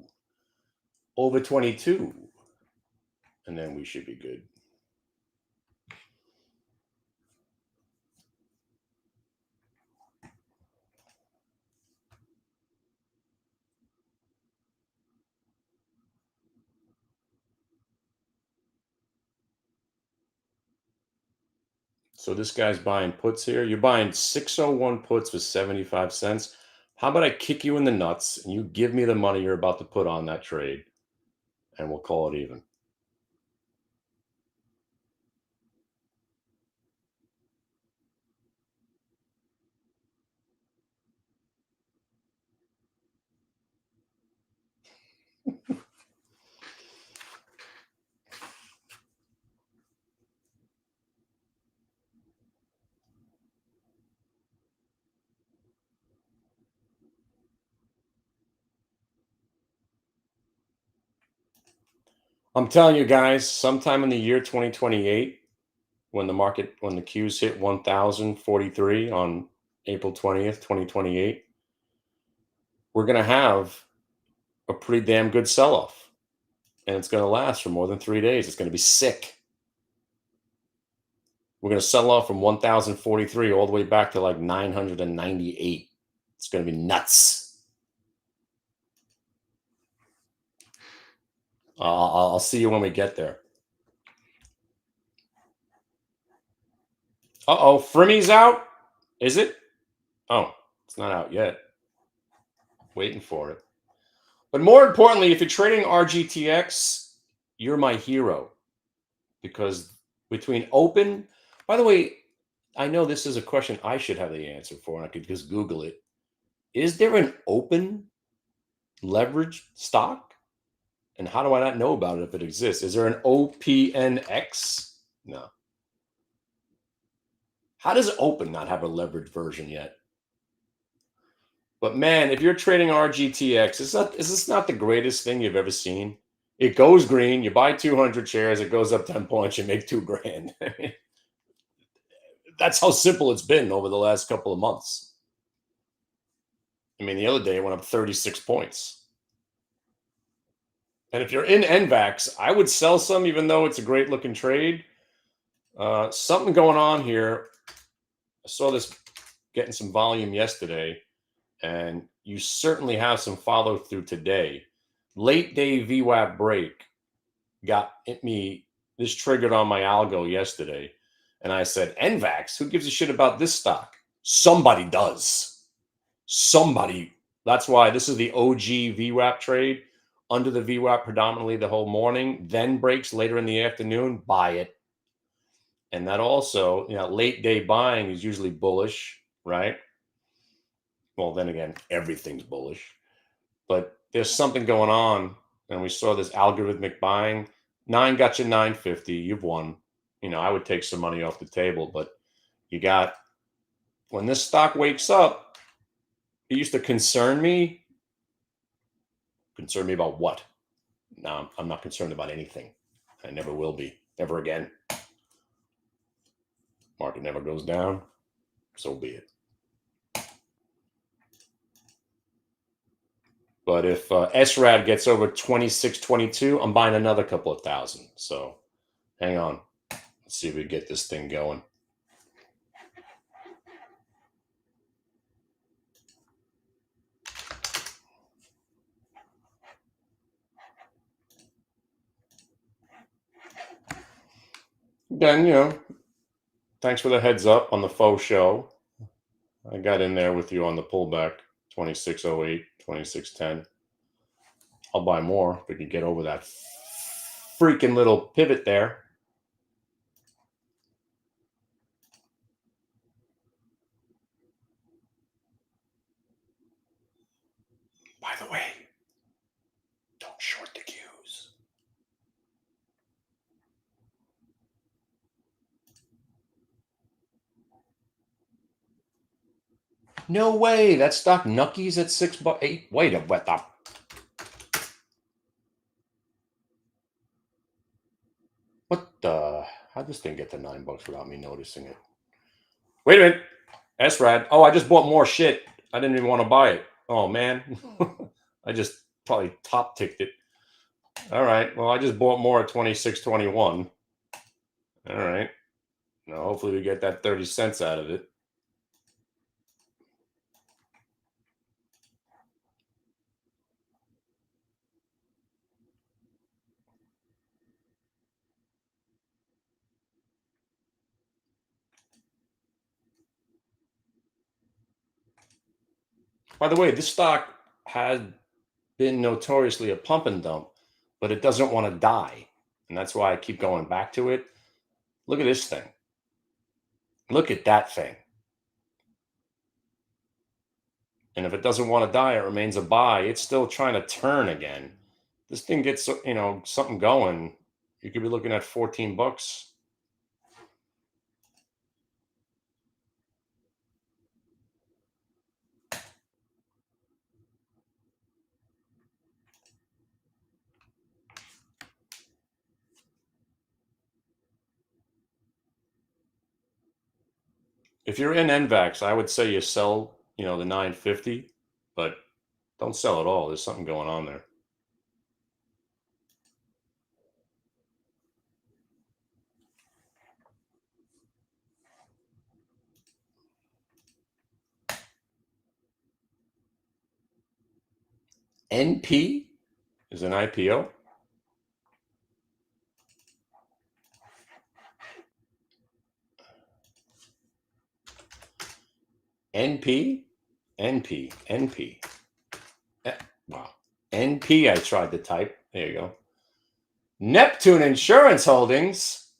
Over 22. And then we should be good. So this guy's buying puts here. You're buying 601 puts for 75 cents. How about I kick you in the nuts and you give me the money you're about to put on that trade and we'll call it even. I'm telling you guys, sometime in the year 2028, when the Qs hit 1,043 on April 20th, 2028, we're going to have a pretty damn good sell-off. And it's going to last for more than 3 days. It's going to be sick. We're going to sell off from 1,043 all the way back to like 998. It's going to be nuts. I'll see you when we get there. Uh-oh, Frimmy's out? Is it? Oh, it's not out yet. Waiting for it. But more importantly, if you're trading RGTX, you're my hero. Because between open, by the way, I know this is a question I should have the answer for, and I could just Google it. Is there an open leverage stock? And how do I not know about it if it exists? Is there an OPNX? No. How does open not have a leverage version yet? But man, if you're trading RGTX, is this not the greatest thing you've ever seen? It goes green, you buy 200 shares, it goes up 10 points, you make $2,000. That's how simple it's been over the last couple of months. I mean, the other day it went up 36 points. And if you're in NVAX, I would sell some, even though it's a great looking trade. Something going on here. I saw this getting some volume yesterday, and you certainly have some follow through today. Late day VWAP break got me. This triggered on my algo yesterday. And I said, NVAX, who gives a shit about this stock? Somebody does. Somebody. That's why this is the OG VWAP trade. Under the VWAP predominantly the whole morning, then breaks later in the afternoon, buy it. And that also, late day buying is usually bullish, right? Well, then again, everything's bullish. but there's something going on, and we saw this algorithmic buying. 9 got you 950. You've won. I would take some money off the table, but you got when this stock wakes up, it used to concern me. Concern me about what? No, I'm not concerned about anything. I never will be. Never again. Market never goes down. So be it. But if SRAD gets over 26.22, I'm buying another couple of thousand. So hang on. Let's see if we get this thing going. Then, thanks for the heads up on the faux show. I got in there with you on the pullback, 26.08, 26.10. I'll buy more if we can get over that freaking little pivot there. By the way, don't short the cues. No way. That stock Nuckies at $6. Wait a what the? What the? How'd this thing get to $9 without me noticing it? Wait a minute. SRAD. Oh, I just bought more shit. I didn't even want to buy it. Oh, man. I just probably top ticked it. All right. Well, I just bought more at 26.21. All right. Now, hopefully we get that 30 cents out of it. By the way, this stock had been notoriously a pump and dump, but it doesn't want to die. And that's why I keep going back to it. Look at this thing. Look at that thing. And if it doesn't want to die, it remains a buy. It's still trying to turn again. This thing gets, something going. You could be looking at $14. If you're in NVAX, I would say you sell, the 950, but don't sell at all. There's something going on there. NP is an IPO. NP, NP, NP. Wow. NP, I tried to type. There you go. Neptune Insurance Holdings.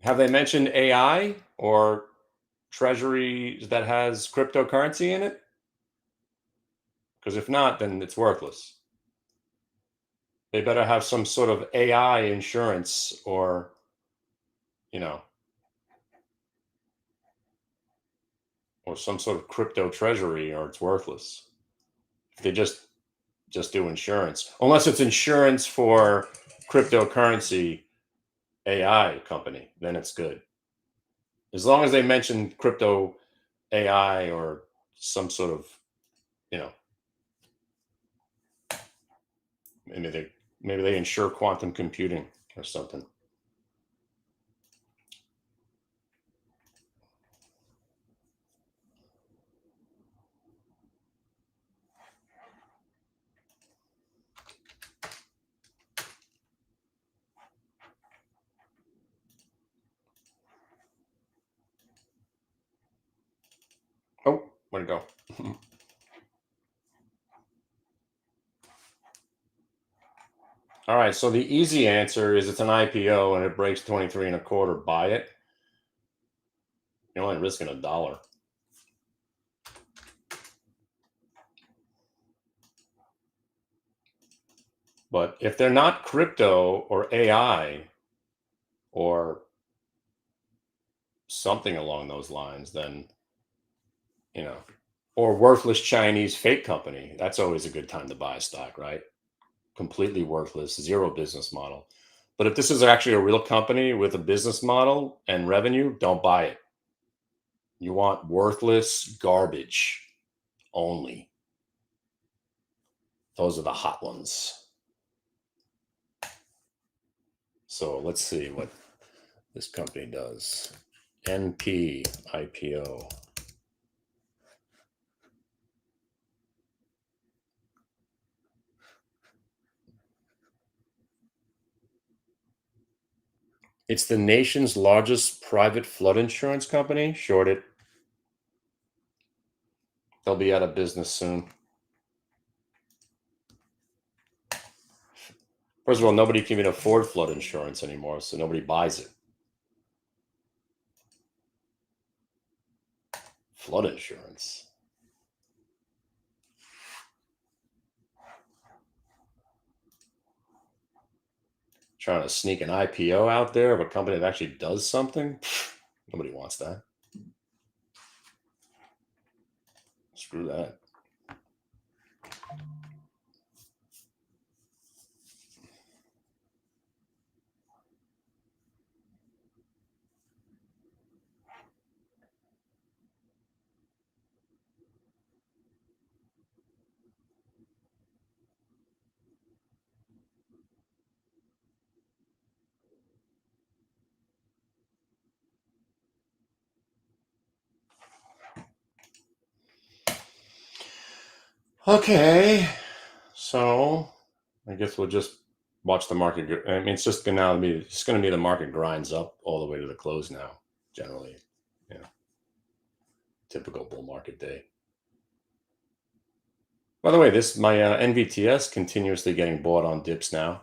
Have they mentioned AI or treasury that has cryptocurrency in it? Because if not, then it's worthless. They better have some sort of AI insurance or, or some sort of crypto treasury, or it's worthless. If they just do insurance, unless it's insurance for cryptocurrency AI company, then it's good. As long as they mention crypto AI or some sort of, maybe they insure quantum computing or something. Oh, where'd it go? All right, so the easy answer is it's an IPO and it breaks 23 and a quarter, buy it. You're only risking $1. But if they're not crypto or AI or something along those lines, then, you know, or worthless Chinese fake company, that's always a good time to buy a stock, right? Completely worthless, zero business model. But if this is actually a real company with a business model and revenue, don't buy it. You want worthless garbage only. Those are the hot ones. So let's see what this company does. NP IPO. It's the nation's largest private flood insurance company. Short it. They'll be out of business soon. First of all, nobody can even afford flood insurance anymore, so nobody buys it. Flood insurance. Trying to sneak an IPO out there of a company that actually does something? Nobody wants that. Screw that. Okay. So I guess we'll just watch the market. I mean, it's just gonna be the market grinds up all the way to the close now. Generally, yeah, typical bull market day. By the way, this my NVTS continuously getting bought on dips now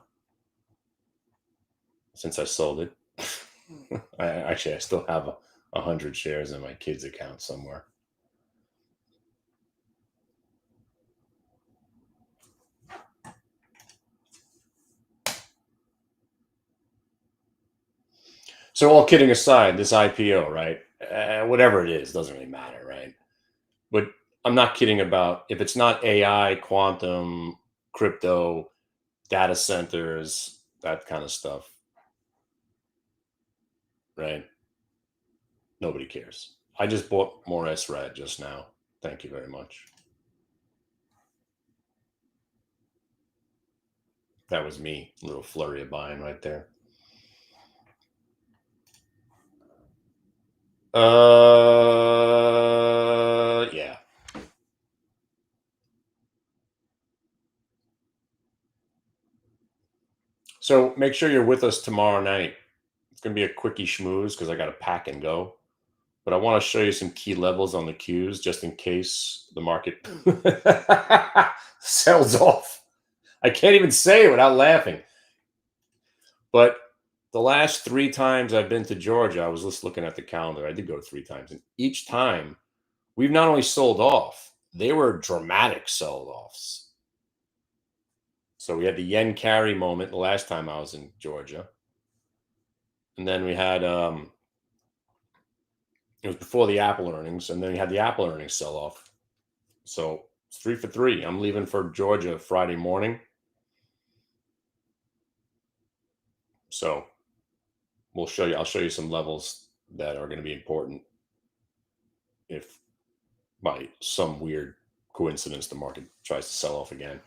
since I sold it. I still have 100 shares in my kid's account somewhere. So, all kidding aside, this IPO, right? Whatever it is, doesn't really matter, right? But I'm not kidding about if it's not AI, quantum, crypto, data centers, that kind of stuff, right? Nobody cares. I just bought more SRAD just now. Thank you very much. That was me, a little flurry of buying right there. Yeah. So make sure you're with us tomorrow night. It's gonna be a quickie schmooze because I got to pack and go. But I want to show you some key levels on the cues just in case the market sells off. I can't even say it without laughing. But the last 3 times I've been to Georgia, I was just looking at the calendar. I did go 3 times, and each time we've not only sold off, they were dramatic sell offs. So we had the yen carry moment the last time I was in Georgia, and then we had it was before the Apple earnings, and then we had the Apple earnings sell off. So it's 3 for 3. I'm leaving for Georgia Friday morning. So I'll show you some levels that are going to be important if by some weird coincidence the market tries to sell off again.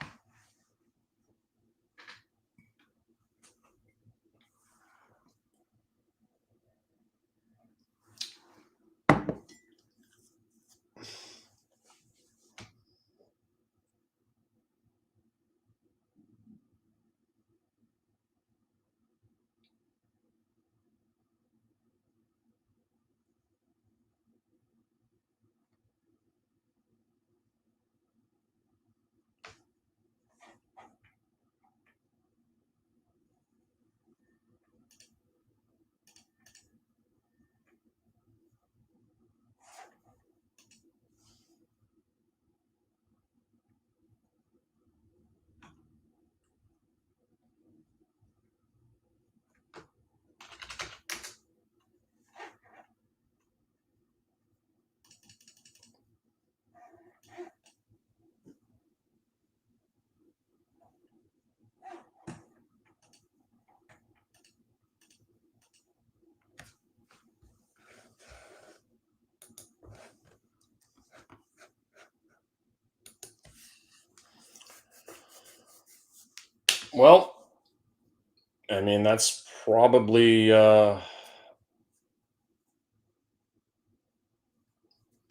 Well, I mean, that's probably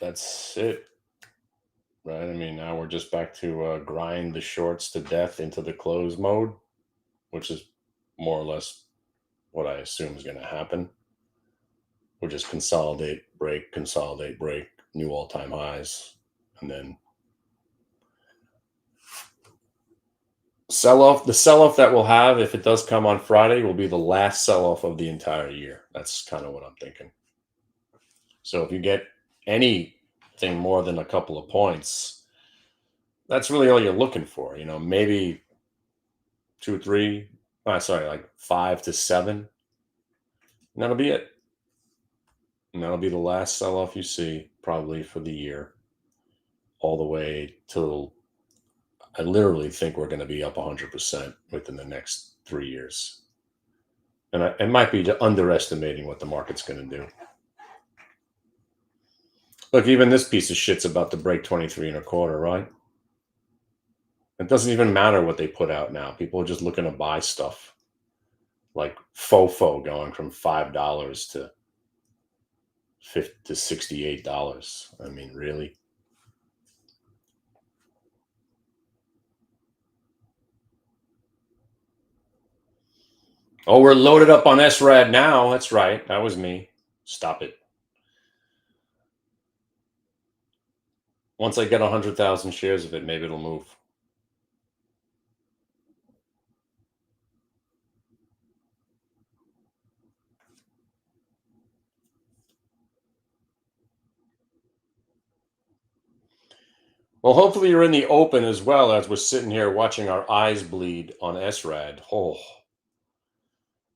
that's it, right? I mean, now we're just back to grind the shorts to death into the close mode, which is more or less what I assume is going to happen. We'll just consolidate, break, new all-time highs, and then sell off. The sell off that we'll have, if it does come on Friday, will be the last sell off of the entire year. That's kind of what I'm thinking. So if you get anything more than a couple of points, that's really all you're looking for. Maybe two, three, sorry, like 5 to 7. And that'll be it. And that'll be the last sell off you see probably for the year, all the way till I literally think we're going to be up 100% within the next 3 years. And it might be underestimating what the market's going to do. Look, even this piece of shit's about to break 23 and a quarter, right? It doesn't even matter what they put out now. People are just looking to buy stuff like Fofo going from $5 to $68. I mean, really? Oh, we're loaded up on SRAD now. That's right. That was me. Stop it. Once I get 100,000 shares of it, maybe it'll move. Well, hopefully you're in the open as well as we're sitting here watching our eyes bleed on SRAD. Oh.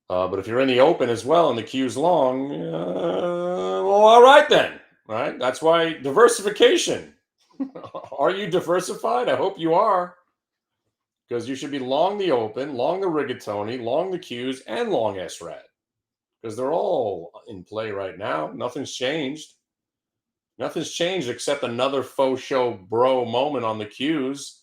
But if you're in the open as well and the queue's long, well, all right then. Right? That's why diversification. Are you diversified? I hope you are. Because you should be long the open, long the rigatoni, long the queues, and long SRAD. Because they're all in play right now. Nothing's changed. Nothing's changed except another faux show bro moment on the queues,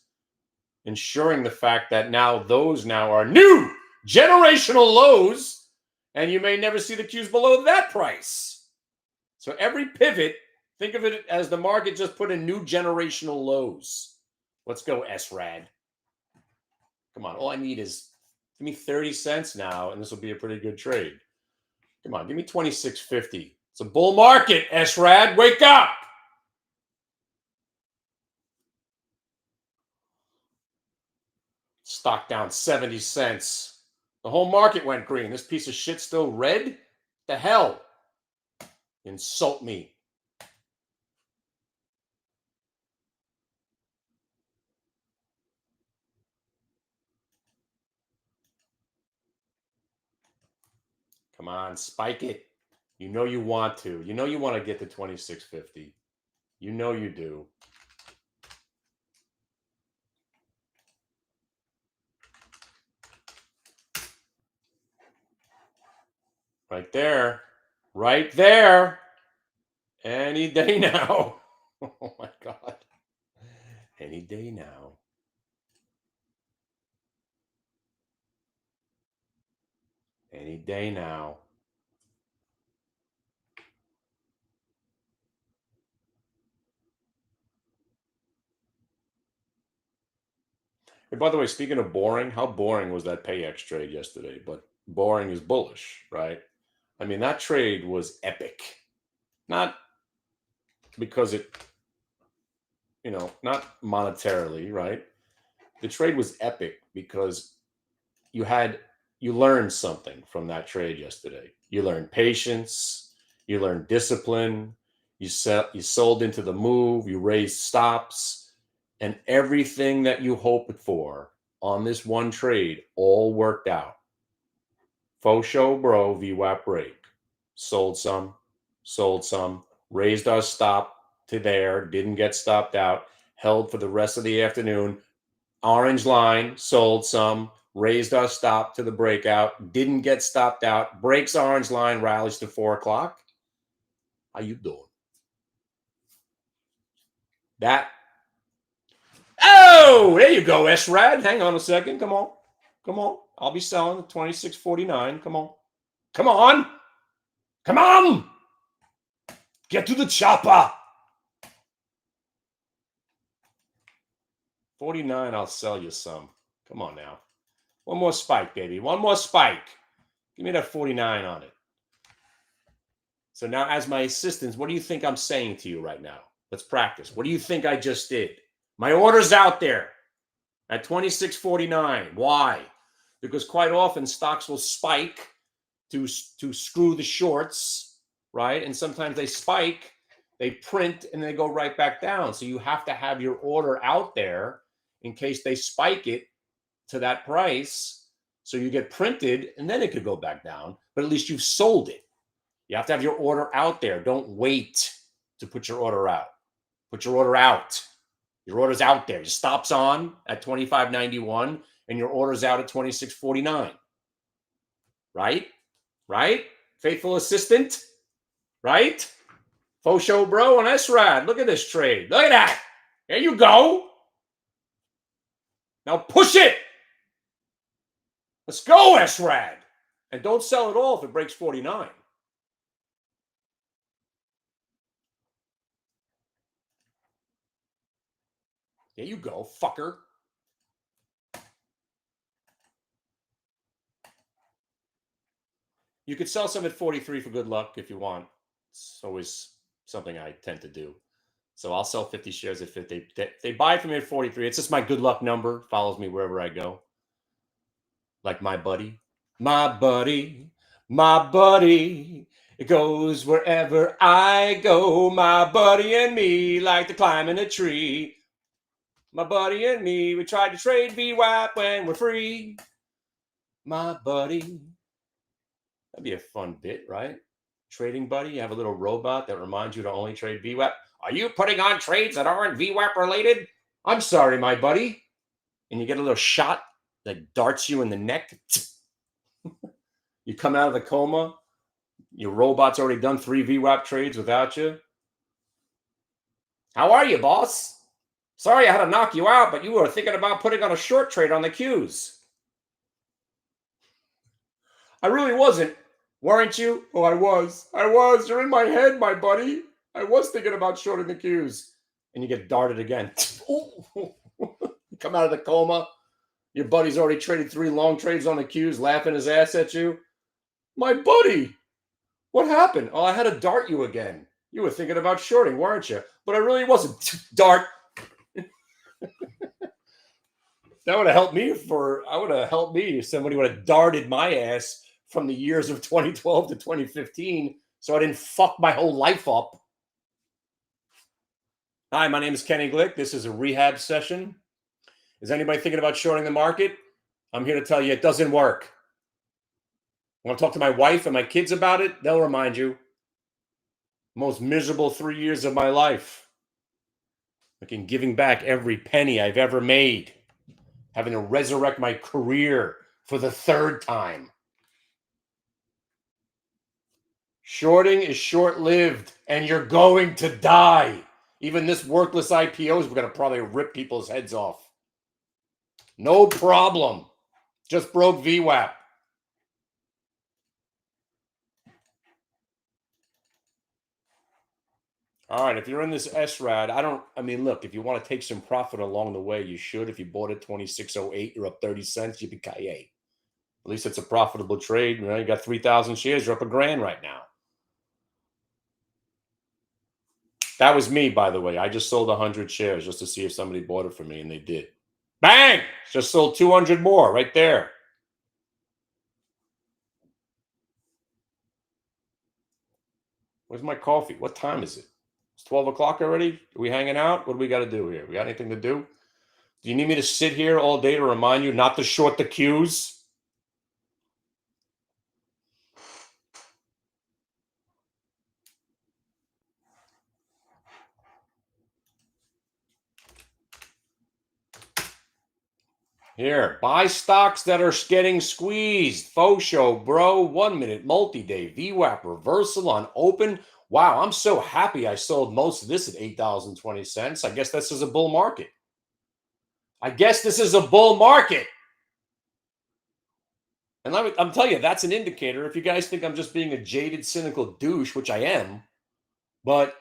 ensuring the fact that those are new generational lows, and you may never see the queues below that price. So every pivot, think of it as the market just put in new generational lows. Let's go SRAD. Come on, all I need is give me 30 cents now, and this will be a pretty good trade. Come on, give me 26.50. It's a bull market, SRAD. Wake up! Stock down 70 cents. The whole market went green. This piece of shit still red? The hell? Insult me. Come on, spike it. You know you want to. You know you want to get to 26.50. You know you do. Right there. Right there. Any day now. Oh my God. Any day now. Any day now. Hey, by the way, speaking of boring, how boring was that PayX trade yesterday? But boring is bullish, right? I mean, that trade was epic. Not because it, not monetarily, right? The trade was epic because you learned something from that trade yesterday. You learned patience, you learned discipline, you sold into the move, you raised stops, and everything that you hoped for on this one trade all worked out. Faux show bro, VWAP break. Sold some, raised our stop to there, didn't get stopped out, held for the rest of the afternoon. Orange line, sold some, raised our stop to the breakout, didn't get stopped out, breaks orange line, rallies to 4 o'clock. How you doing? Oh, there you go, SRAD. Hang on a second. Come on. Come on. I'll be selling at 26.49. Come on. Come on. Come on. Get to the chopper. 49, I'll sell you some. Come on now. One more spike, baby. One more spike. Give me that 49 on it. So now as my assistant, what do you think I'm saying to you right now? Let's practice. What do you think I just did? My order's out there at 26.49. Why? Because quite often stocks will spike to screw the shorts, right? And sometimes they spike, they print, and they go right back down. So you have to have your order out there in case they spike it to that price. So you get printed, and then it could go back down, but at least you've sold it. You have to have your order out there. Don't wait to put your order out. Put your order out. Your order's out there. Your stop's on at 25.91, and your order's out at 26.49. Right? Right? Faithful assistant? Right? Faux show bro on SRAD. Look at this trade. Look at that. There you go. Now push it. Let's go, SRAD. And don't sell it all if it breaks 49. There you go, fucker. You could sell some at 43 for good luck if you want. It's always something I tend to do. So I'll sell 50 shares at 50. They buy from me at 43. It's just my good luck number. Follows me wherever I go. Like my buddy. My buddy. My buddy. It goes wherever I go. My buddy and me like to climb in a tree. My buddy and me, we tried to trade VWAP when we're free. My buddy. That'd be a fun bit, right? Trading buddy, you have a little robot that reminds you to only trade VWAP. Are you putting on trades that aren't VWAP related? I'm sorry, my buddy. And you get a little shot that darts you in the neck. You come out of the coma. Your robot's already done 3 VWAP trades without you. How are you, boss? Sorry I had to knock you out, but you were thinking about putting on a short trade on the Qs. I really wasn't. Weren't you? Oh, I was. You're in my head, my buddy. I was thinking about shorting the Qs. And you get darted again. Come out of the coma. Your buddy's already traded 3 long trades on the Qs, laughing his ass at you. My buddy, what happened? Oh, I had to dart you again. You were thinking about shorting, weren't you? But I really wasn't. Dart. That would have helped me if somebody would have darted my ass from the years of 2012 to 2015 so I didn't fuck my whole life up. Hi, my name is Kenny Glick. This is a rehab session. Is anybody thinking about shorting the market? I'm here to tell you it doesn't work. I want to talk to my wife and my kids about it. They'll remind you. Most miserable 3 years of my life. Like giving back every penny I've ever made. Having to resurrect my career for the 3rd time. Shorting is short-lived, and you're going to die. Even this worthless IPO is going to probably rip people's heads off. No problem. Just broke VWAP. All right, if you're in this SRAD, look, if you want to take some profit along the way, you should. If you bought at 26.08, you're up 30 cents, yippee-ki-yay. At least it's a profitable trade. You know, you got 3,000 shares, you're up $1,000 right now. That was me, by the way. I just sold 100 shares just to see if somebody bought it for me, and they did. Bang! Just sold 200 more right there. Where's my coffee? What time is it? It's 12 o'clock already? Are we hanging out? What do we got to do here? We got anything to do? Do you need me to sit here all day to remind you not to short the Qs? Here, buy stocks that are getting squeezed. Faux show, bro. 1 minute, multi-day, VWAP reversal on open. Wow, I'm so happy I sold most of this at $8.20. I guess this is a bull market. And I'm telling you, that's an indicator. If you guys think I'm just being a jaded, cynical douche, which I am, but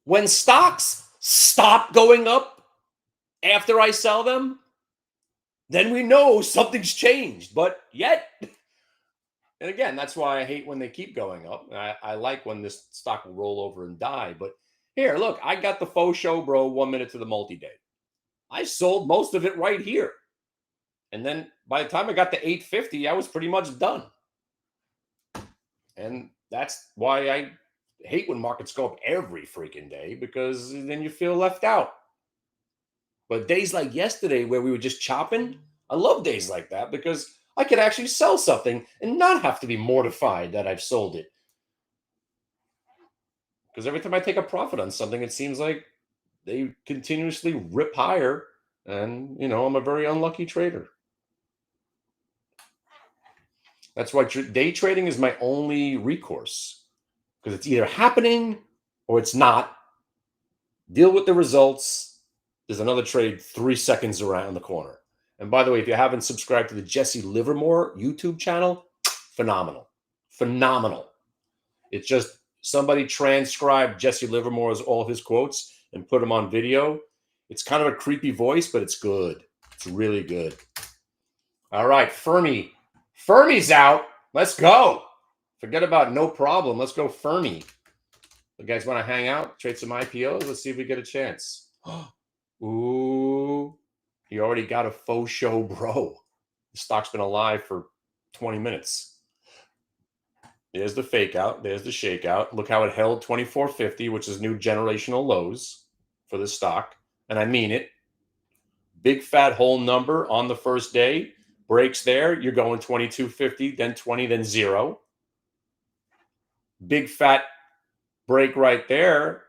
when stocks stop going up after I sell them, then we know something's changed. But yet, and again, that's why I hate when they keep going up. I like when this stock will roll over and die. But here, look, I got the faux show, bro, 1 minute to the multi day. I sold most of it right here. And then by the time I got to 850, I was pretty much done. And that's why I hate when markets go up every freaking day, because then you feel left out. But days like yesterday where we were just chopping, I love days like that because I could actually sell something and not have to be mortified that I've sold it. Because every time I take a profit on something, it seems like they continuously rip higher. And, I'm a very unlucky trader. That's why day trading is my only recourse, because it's either happening or it's not. Deal with the results. There's another trade 3 seconds around the corner. And by the way, if you haven't subscribed to the Jesse Livermore YouTube channel, phenomenal. Phenomenal. It's just somebody transcribed Jesse Livermore's all his quotes and put them on video. It's kind of a creepy voice, but it's good. It's really good. All right, Fermi. Fermi's out. Let's go. Forget about no problem. Let's go Fermi. You guys want to hang out, trade some IPOs? Let's see if we get a chance. Ooh, you already got a faux show, bro. The stock's been alive for 20 minutes. There's the fake out. There's the shakeout. Look how it held 2450, which is new generational lows for the stock. And I mean it. Big fat whole number on the first day. Breaks there. You're going 2250, then 20, then 0. Big fat break right there.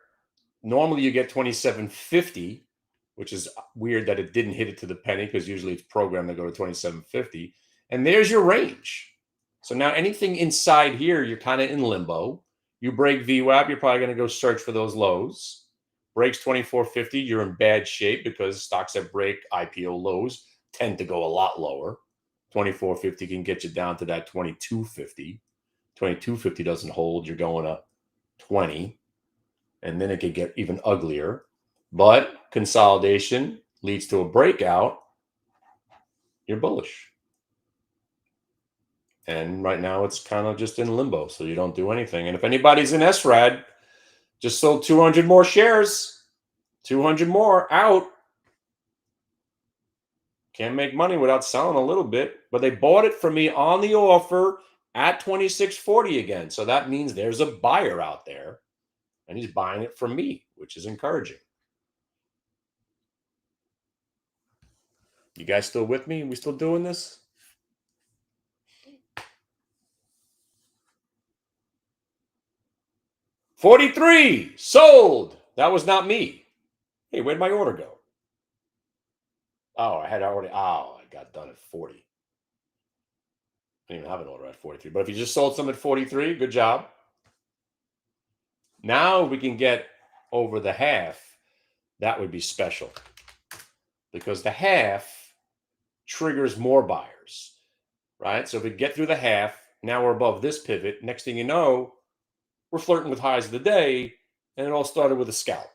Normally you get 2750, which is weird that it didn't hit it to the penny, because usually it's programmed to go to 2750. And there's your range. So now anything inside here, you're kind of in limbo. You break VWAP, you're probably going to go search for those lows. Breaks 2450, you're in bad shape, because stocks that break IPO lows tend to go a lot lower. 2450 can get you down to that 2250. 2250 doesn't hold, you're going to 20. And then it could get even uglier. But consolidation leads to a breakout. You're bullish. And right now it's kind of just in limbo, so you don't do anything. And if anybody's in SRAD, just sold 200 more shares, 200 more out. Can't make money without selling a little bit. But they bought it from me on the offer at 2640 again. So that means there's a buyer out there, and he's buying it from me, which is encouraging. You guys still with me? We still doing this? $43 sold. That was not me. Hey, where'd my order go? Oh, I got done at 40. I didn't even have an order at 43. But if you just sold some at 43, good job. Now we can get over the half. That would be special, because the half triggers more buyers, right? So if we get through the half, now we're above this pivot. Next thing you know, we're flirting with highs of the day, and it all started with a scalp,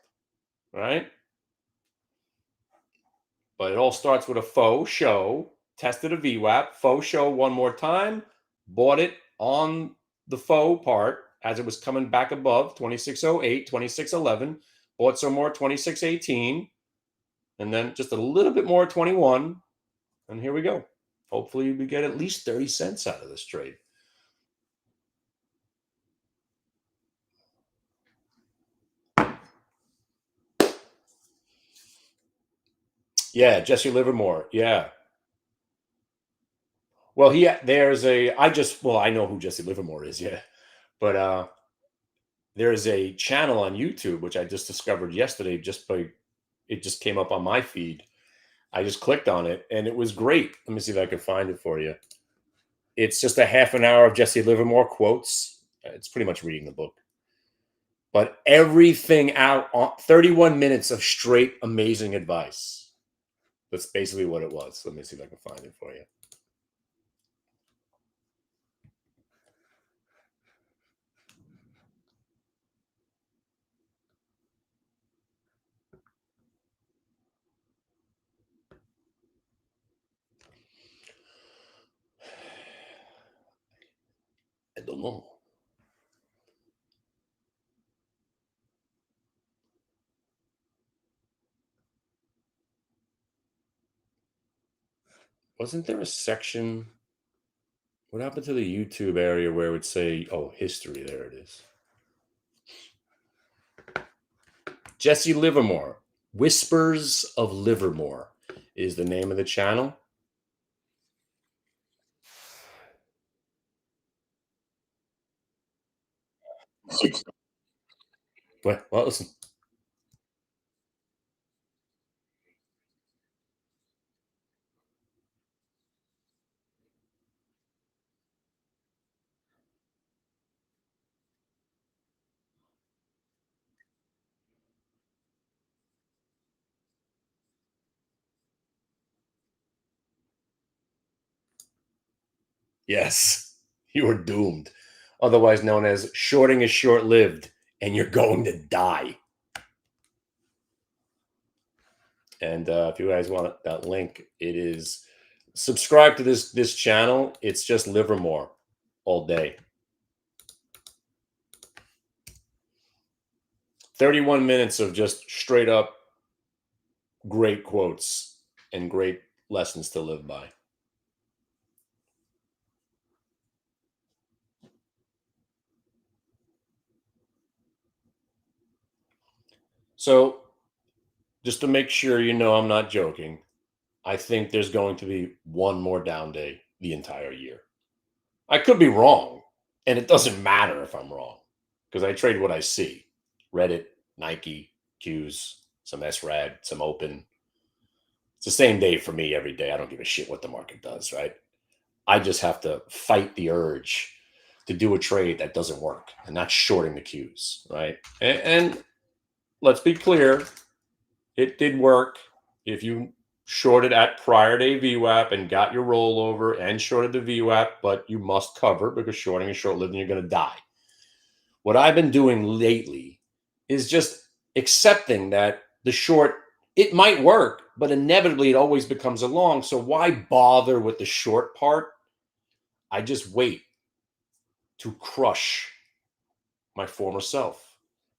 right? But it all starts with a faux show, tested a VWAP, faux show one more time, bought it on the faux part as it was coming back above 2608, 2611, bought some more 2618, and then just a little bit more 21. And here we go. Hopefully we get at least 30 cents out of this trade. Yeah, Jesse Livermore. Yeah. Well, I know who Jesse Livermore is, yeah. But there's a channel on YouTube, which I just discovered yesterday, it just came up on my feed. I just clicked on it and it was great. Let me see if I can find it for you. It's just a half an hour of Jesse Livermore quotes. It's pretty much reading the book. But everything out on 31 minutes of straight amazing advice. That's basically what it was. Let me see if I can find it for you. don't know. Wasn't there a section? What happened to the YouTube area where it would say, oh, history? There it is. Jesse Livermore. Whispers of Livermore is the name of the channel. Well, listen. Yes, you are doomed. Otherwise known as shorting is short lived and you're going to die. And if you guys want that link, it is subscribe to this channel. It's just Livermore all day. 31 minutes of just straight up great quotes and great lessons to live by. So, just to make sure you know I'm not joking, I think there's going to be one more down day the entire year. I could be wrong, and it doesn't matter if I'm wrong because I trade what I see. Reddit, Nike, Qs, some SRAD, some open. It's the same day for me every day. I don't give a shit what the market does, right? I just have to fight the urge to do a trade that doesn't work, and that's shorting the Qs, right? And let's be clear, it did work. If you shorted at prior day VWAP and got your rollover and shorted the VWAP, but you must cover because shorting is short lived and you're going to die. What I've been doing lately is just accepting that the short, it might work, but inevitably it always becomes a long. So why bother with the short part? I just wait to crush my former self.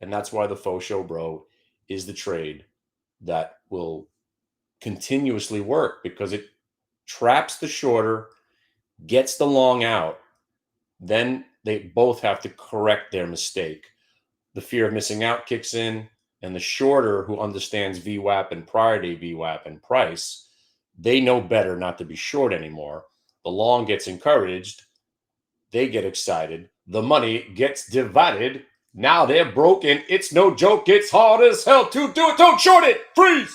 And that's why the faux show, bro, is the trade that will continuously work because it traps the shorter, gets the long out. Then they both have to correct their mistake. The fear of missing out kicks in, and the shorter who understands VWAP and prior day VWAP and price, they know better not to be short anymore. The long gets encouraged. They get excited. The money gets divided. Now they're broken. It's no joke. It's hard as hell to do it. Don't short it. Freeze.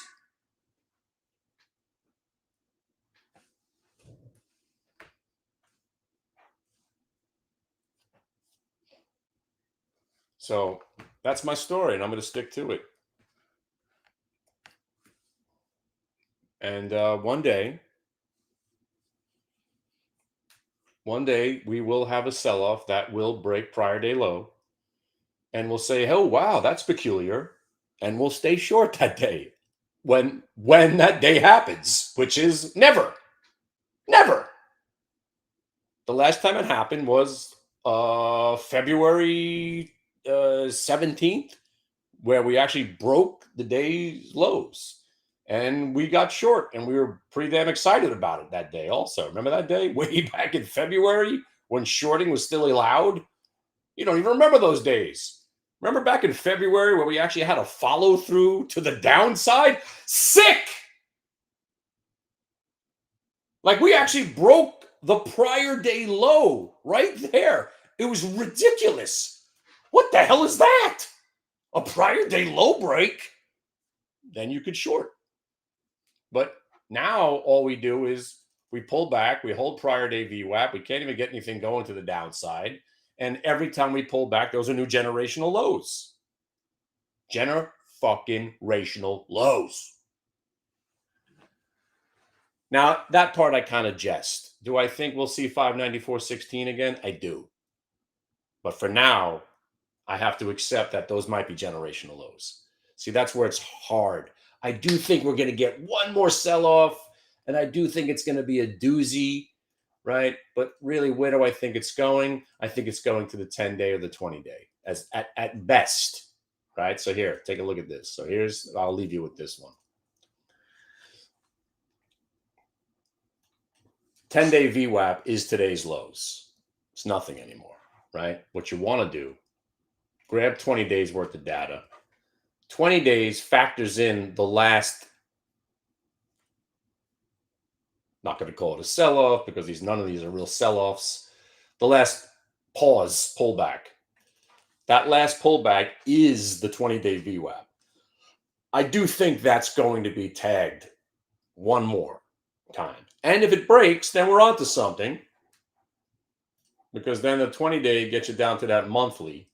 So that's my story, and I'm going to stick to it. And one day we will have a sell-off that will break prior day low, and we'll say, "Oh wow, that's peculiar," and we'll stay short that day when that day happens, which is never, never. The last time it happened was February 17th, where we actually broke the day's lows. And we got short, and we were pretty damn excited about it that day also. Remember that day? Way back in February when shorting was still allowed? You don't even remember those days. Remember back in February where we actually had a follow through to the downside? Sick! Like we actually broke the prior day low right there. It was ridiculous. What the hell is that? A prior day low break? Then you could short. But now all we do is we pull back, we hold prior day VWAP. We can't even get anything going to the downside. And every time we pull back, those are new generational lows. Generational lows. Now, that part I kind of jest. Do I think we'll see 594.16 again? I do. But for now, I have to accept that those might be generational lows. See, that's where it's hard. I do think we're going to get one more sell off, and I do think it's going to be a doozy. right? But really, where do I think it's going? I think it's going to the 10-day or the 20-day as at best, right? So here, take a look at this. So I'll leave you with this one. 10-day VWAP is today's lows. It's nothing anymore, right? What you want to do, grab 20 days worth of data. 20 days factors in the last, not going to call it a sell-off because none of these are real sell-offs. The last pause, pullback. That last pullback is the 20-day VWAP. I do think that's going to be tagged one more time. And if it breaks, then we're on to something. Because then the 20-day gets you down to that monthly,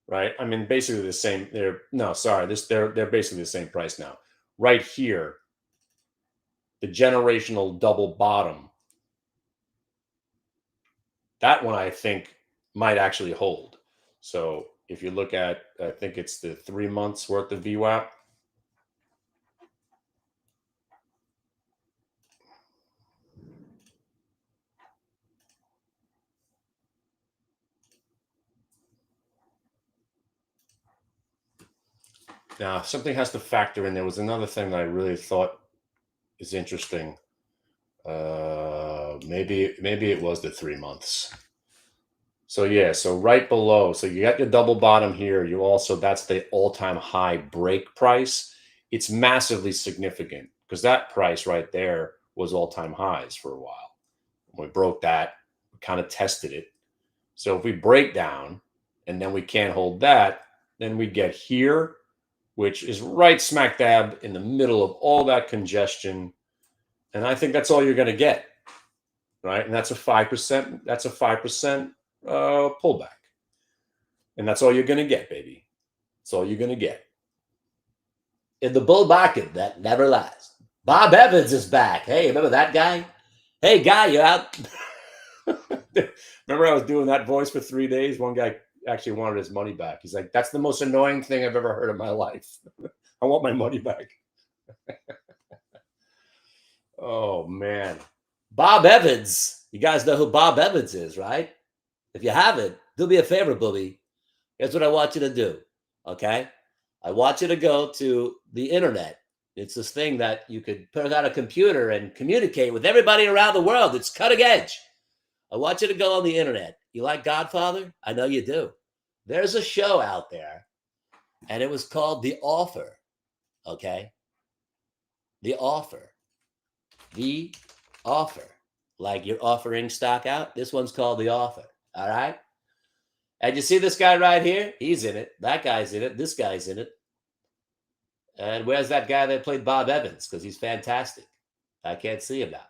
right? I mean, basically the same. They're basically the same price now. Right here, the generational double bottom. That one I think might actually hold. So if you look at, I think it's the 3 months worth of VWAP. Now, something has to factor in. There was another thing that I really thought is interesting. Maybe it was the 3 months. So yeah, so right below, so you got your double bottom here. That's the all-time high break price. It's massively significant because that price right there was all-time highs for a while. When we broke that, we kind of tested it. So if we break down and then we can't hold that, then we get here, which is right smack dab in the middle of all that congestion. And I think that's all you're going to get, right? And that's a 5%. That's a 5% pullback. And that's all you're going to get, baby. That's all you're going to get. In the bull market that never lasts. Bob Evans is back. Hey, remember that guy? Hey, guy, you out? Remember I was doing that voice for 3 days? One guy actually wanted his money back. He's like, that's the most annoying thing I've ever heard in my life. I want my money back. Oh, man. Bob Evans. You guys know who Bob Evans is, right? If you haven't, do me a favor, booby. Here's what I want you to do, okay? I want you to go to the internet. It's this thing that you could put on a computer and communicate with everybody around the world. It's cutting edge. I want you to go on the internet. You like Godfather? I know you do. There's a show out there, and it was called The Offer, okay? The Offer. The Offer. Like you're offering stock out. This one's called The Offer, all right? And you see this guy right here? He's in it. That guy's in it. This guy's in it. And where's that guy that played Bob Evans? Because he's fantastic. I can't see him now.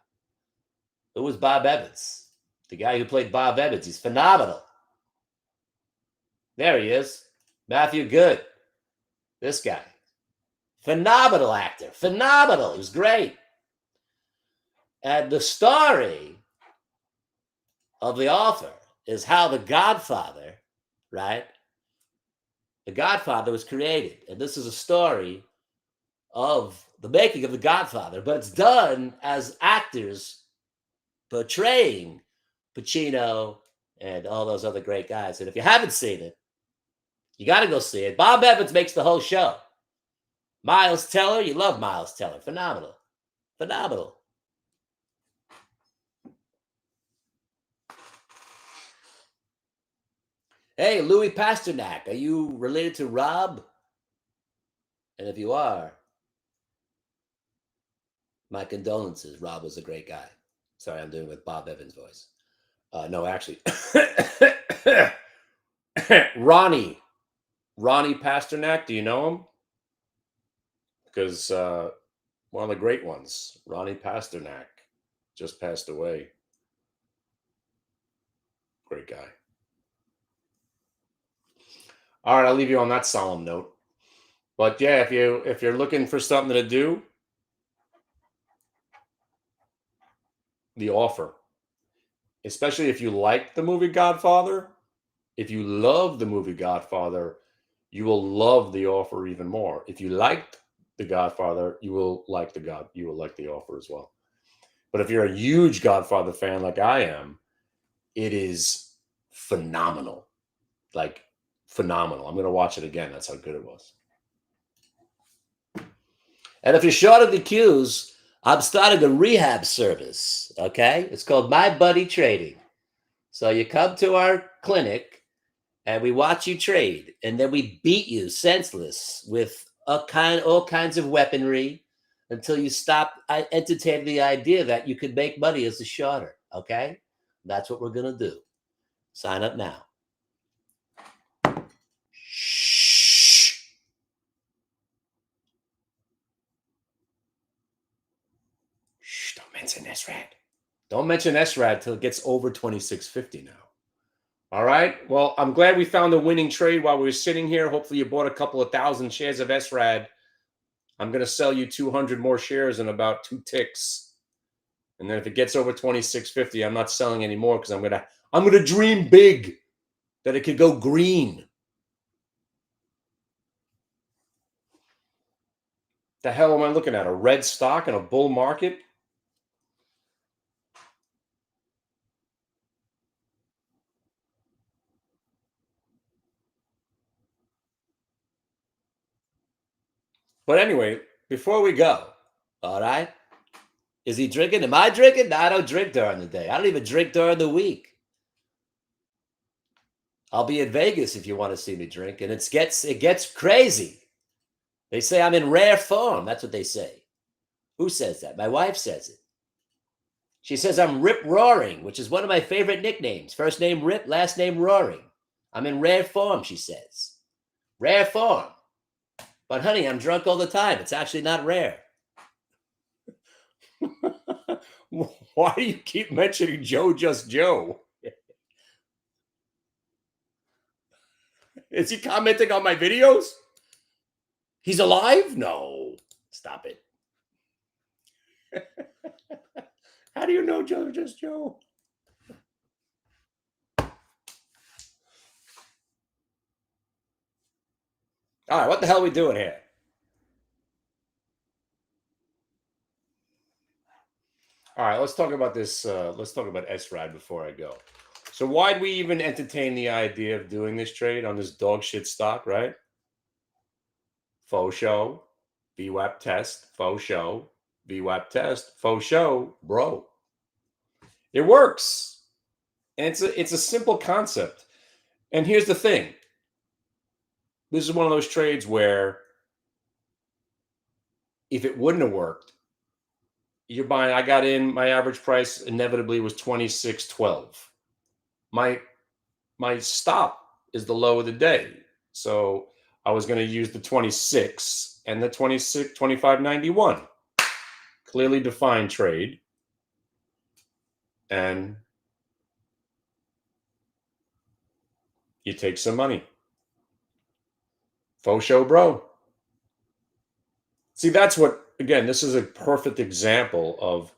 Who was Bob Evans? The guy who played Bob Evans. He's phenomenal. There he is. Matthew Good. This guy. Phenomenal actor. Phenomenal. He was great. And the story of The Offer is how The Godfather, right? The Godfather was created. And this is a story of the making of The Godfather, but it's done as actors portraying Pacino and all those other great guys. And if you haven't seen it, you got to go see it. Bob Evans makes the whole show. Miles Teller, you love Miles Teller. Phenomenal. Phenomenal. Hey, Louis Pasternak, are you related to Rob? And if you are, my condolences. Rob was a great guy. Sorry, I'm doing it with Bob Evans' voice. No, actually, Ronnie Pasternak. Do you know him? Because one of the great ones, Ronnie Pasternak, just passed away. Great guy. All right, I'll leave you on that solemn note. But yeah, if you're looking for something to do, The Offer. Especially if you like the movie Godfather, if you love the movie Godfather, you will love The Offer even more. If you liked the Godfather, you will like The Offer as well. But if you're a huge Godfather fan like I am, it is phenomenal. Like, phenomenal. I'm going to watch it again. That's how good it was. And if you're short of the cues, I'm starting a rehab service, okay? It's called My Buddy Trading. So you come to our clinic and we watch you trade, and then we beat you senseless with all kinds of weaponry until you stop entertaining the idea that you could make money as a shorter, okay? That's what we're going to do. Sign up now. Shh. Shh, don't mention SRAD. Don't mention SRAD till it gets over 2650 now. All right. Well, I'm glad we found a winning trade while we were sitting here. Hopefully you bought a couple of thousand shares of SRAD. I'm going to sell you 200 more shares in about 2 ticks. And then if it gets over 2650, I'm not selling anymore because I'm going to dream big that it could go green. The hell am I looking at? A red stock in a bull market? But anyway, before we go, all right? Is he drinking? Am I drinking? No, I don't drink during the day. I don't even drink during the week. I'll be in Vegas if you want to see me drink, and it gets crazy. They say I'm in rare form. That's what they say. Who says that? My wife says it. She says I'm Rip Roaring, which is one of my favorite nicknames. First name Rip, last name Roaring. I'm in rare form, she says. Rare form. But honey, I'm drunk all the time. It's actually not rare. Why do you keep mentioning Joe Just Joe? Is he commenting on my videos? He's alive? No. Stop it. How do you know Joe Just Joe? All right, what the hell are we doing here? All right, let's talk about this. Let's talk about SRAD before I go. So why'd we even entertain the idea of doing this trade on this dog shit stock, right? Faux show, VWAP test, faux show, VWAP test, faux show, bro. It works. And it's a simple concept. And here's the thing. This is one of those trades where if it wouldn't have worked, you're buying, I got in, my average price inevitably was 26.12. My stop is the low of the day. So I was going to use the 26 and the 25.91. Clearly defined trade. And you take some money. Faux show, bro. See, that's what, again, this is a perfect example of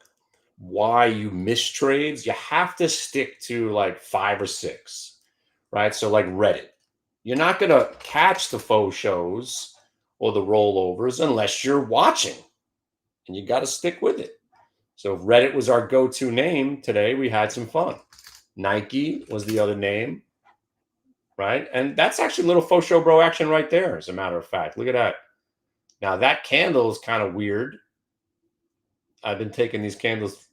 why you miss trades. You have to stick to like 5 or 6, right? So like Reddit. You're not going to catch the faux shows or the rollovers unless you're watching, and you got to stick with it. So Reddit was our go-to name today. We had some fun. Nike was the other name, right? And that's actually a little faux show bro action right there, as a matter of fact. Look at that. Now that candle is kind of weird. I've been taking these candles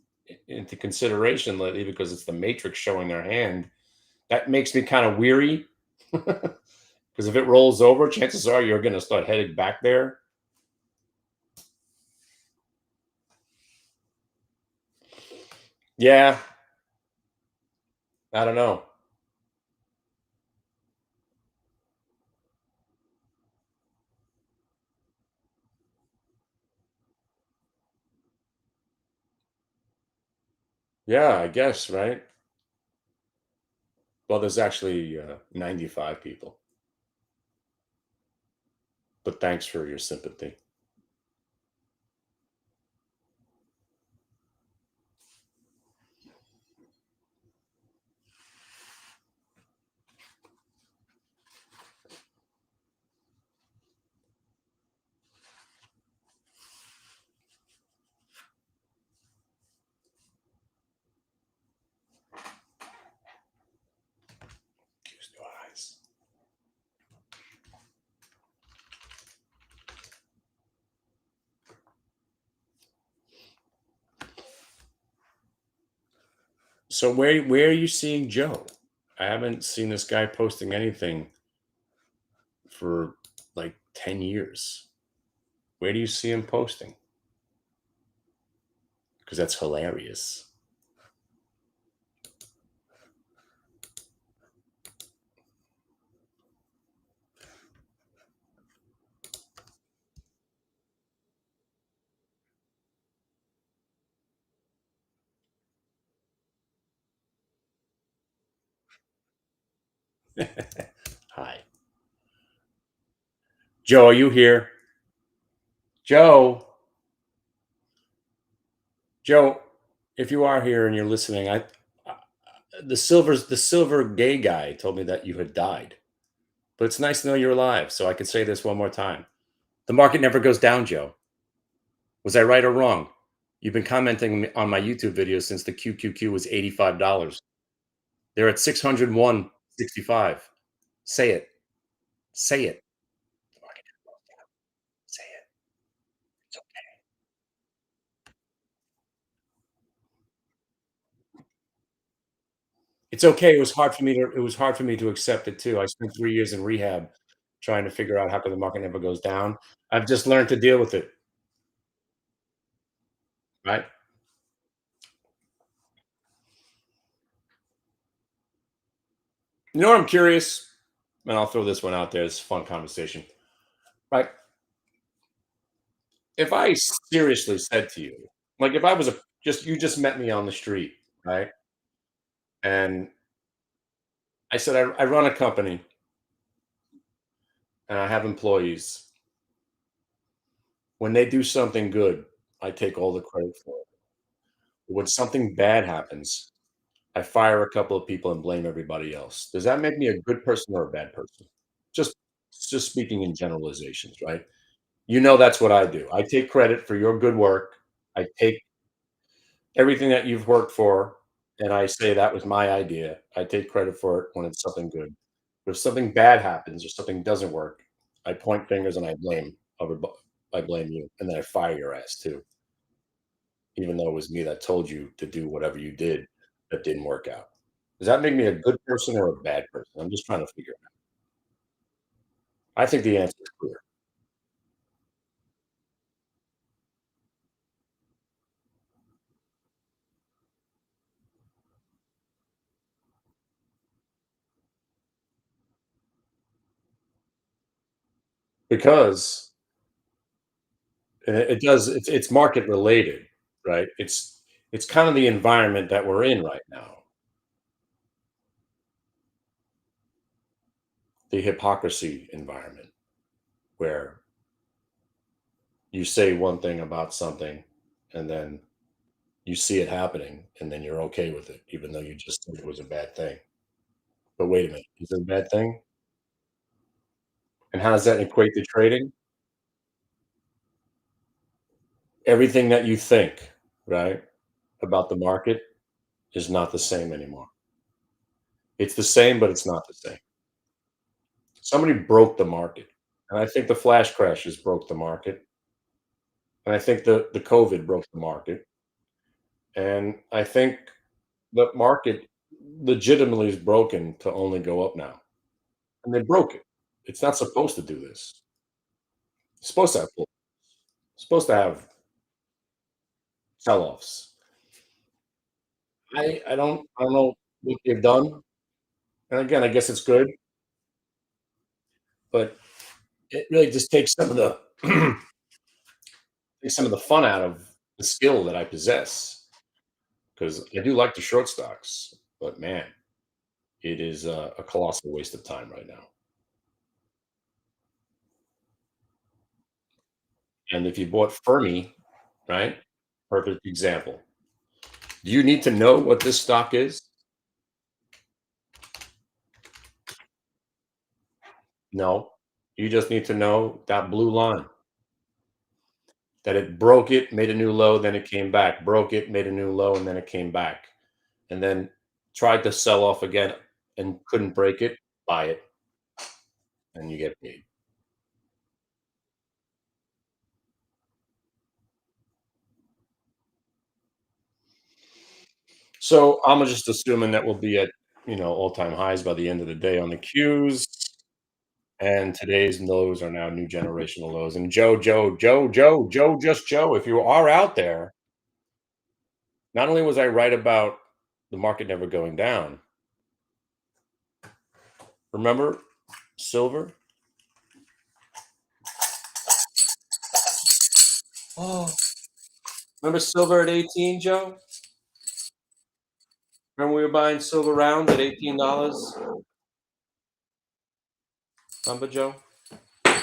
into consideration lately because it's the matrix showing their hand. That makes me kind of weary. Because if it rolls over, chances are you're going to start heading back there. Yeah. I don't know. Yeah, I guess, right? Well, there's actually 95 people. But thanks for your sympathy. So where are you seeing Joe? I haven't seen this guy posting anything for like 10 years. Where do you see him posting? Because that's hilarious. Hi. Joe, are you here? Joe, Joe, if you are here and you're listening, the silver gay guy told me that you had died. But it's nice to know you're alive, so I can say this one more time. The market never goes down, Joe. Was I right or wrong? You've been commenting on my YouTube videos since the QQQ was $85. They're at 601.65. Say it. Say it. The market never goes down. Say it. It's okay. It's okay. It was hard for me to accept it too. I spent 3 years in rehab trying to figure out how come the market never goes down. I've just learned to deal with it, right? You know what I'm curious? And I'll throw this one out there. It's a fun conversation. Right? If I seriously said to you, like if I was a just you just met me on the street, right? And I said I run a company and I have employees. When they do something good, I take all the credit for it. When something bad happens, I fire a couple of people and blame everybody else. Does that make me a good person or a bad person? Just just speaking in generalizations, right? You know that's what I do. I take credit for your good work. I take everything that you've worked for, and I say that was my idea. I take credit for it when it's something good. But if something bad happens or something doesn't work, I point fingers and I blame you, and then I fire your ass too, even though it was me that told you to do whatever you did that didn't work out. Does that make me a good person or a bad person? I'm just trying to figure it out. I think the answer is clear because and it does it's market related, right? It's kind of the environment that we're in right now. The hypocrisy environment where you say one thing about something and then you see it happening and then you're okay with it, even though you just said it was a bad thing. But wait a minute, is it a bad thing? And how does that equate to trading? Everything that you think, right, about the market is not the same anymore. It's the same, but it's not the same. Somebody broke the market. And I think the flash crashes broke the market. And I think the COVID broke the market. And I think the market legitimately is broken to only go up now. And they broke it. It's not supposed to do this. It's supposed to have sell-offs. I don't know what they've done. And again, I guess it's good, but it really just takes some of the takes some of the fun out of the skill that I possess. Because I do like the short stocks, but man, it is a colossal waste of time right now. And if you bought Fermi, right? Perfect example. Do you need to know what this stock is? No. You just need to know that blue line, that it broke it, made a new low, then it came back, broke it, made a new low, and then it came back, and then tried to sell off again and couldn't break it, buy it, and you get paid. So I'm just assuming that we'll be at, all-time highs by the end of the day on the Qs, and today's lows are now new generational lows. And Joe, just Joe, if you are out there, not only was I right about the market never going down, remember silver? Oh, remember silver at 18, Joe? Remember we were buying silver rounds at $18? Remember, Joe? Did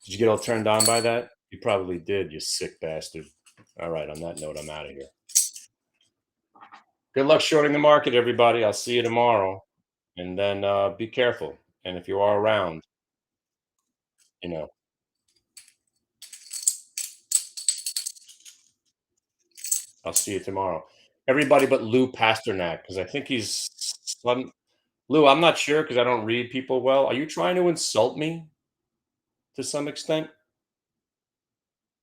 you get all turned on by that? You probably did, you sick bastard. All right, on that note, I'm out of here. Good luck shorting the market, everybody. I'll see you tomorrow. And then be careful. And if you are around, you know, I'll see you tomorrow. Everybody but Lou Pasternak, because I think he's Lou, I'm not sure because I don't read people well. Are you trying to insult me to some extent?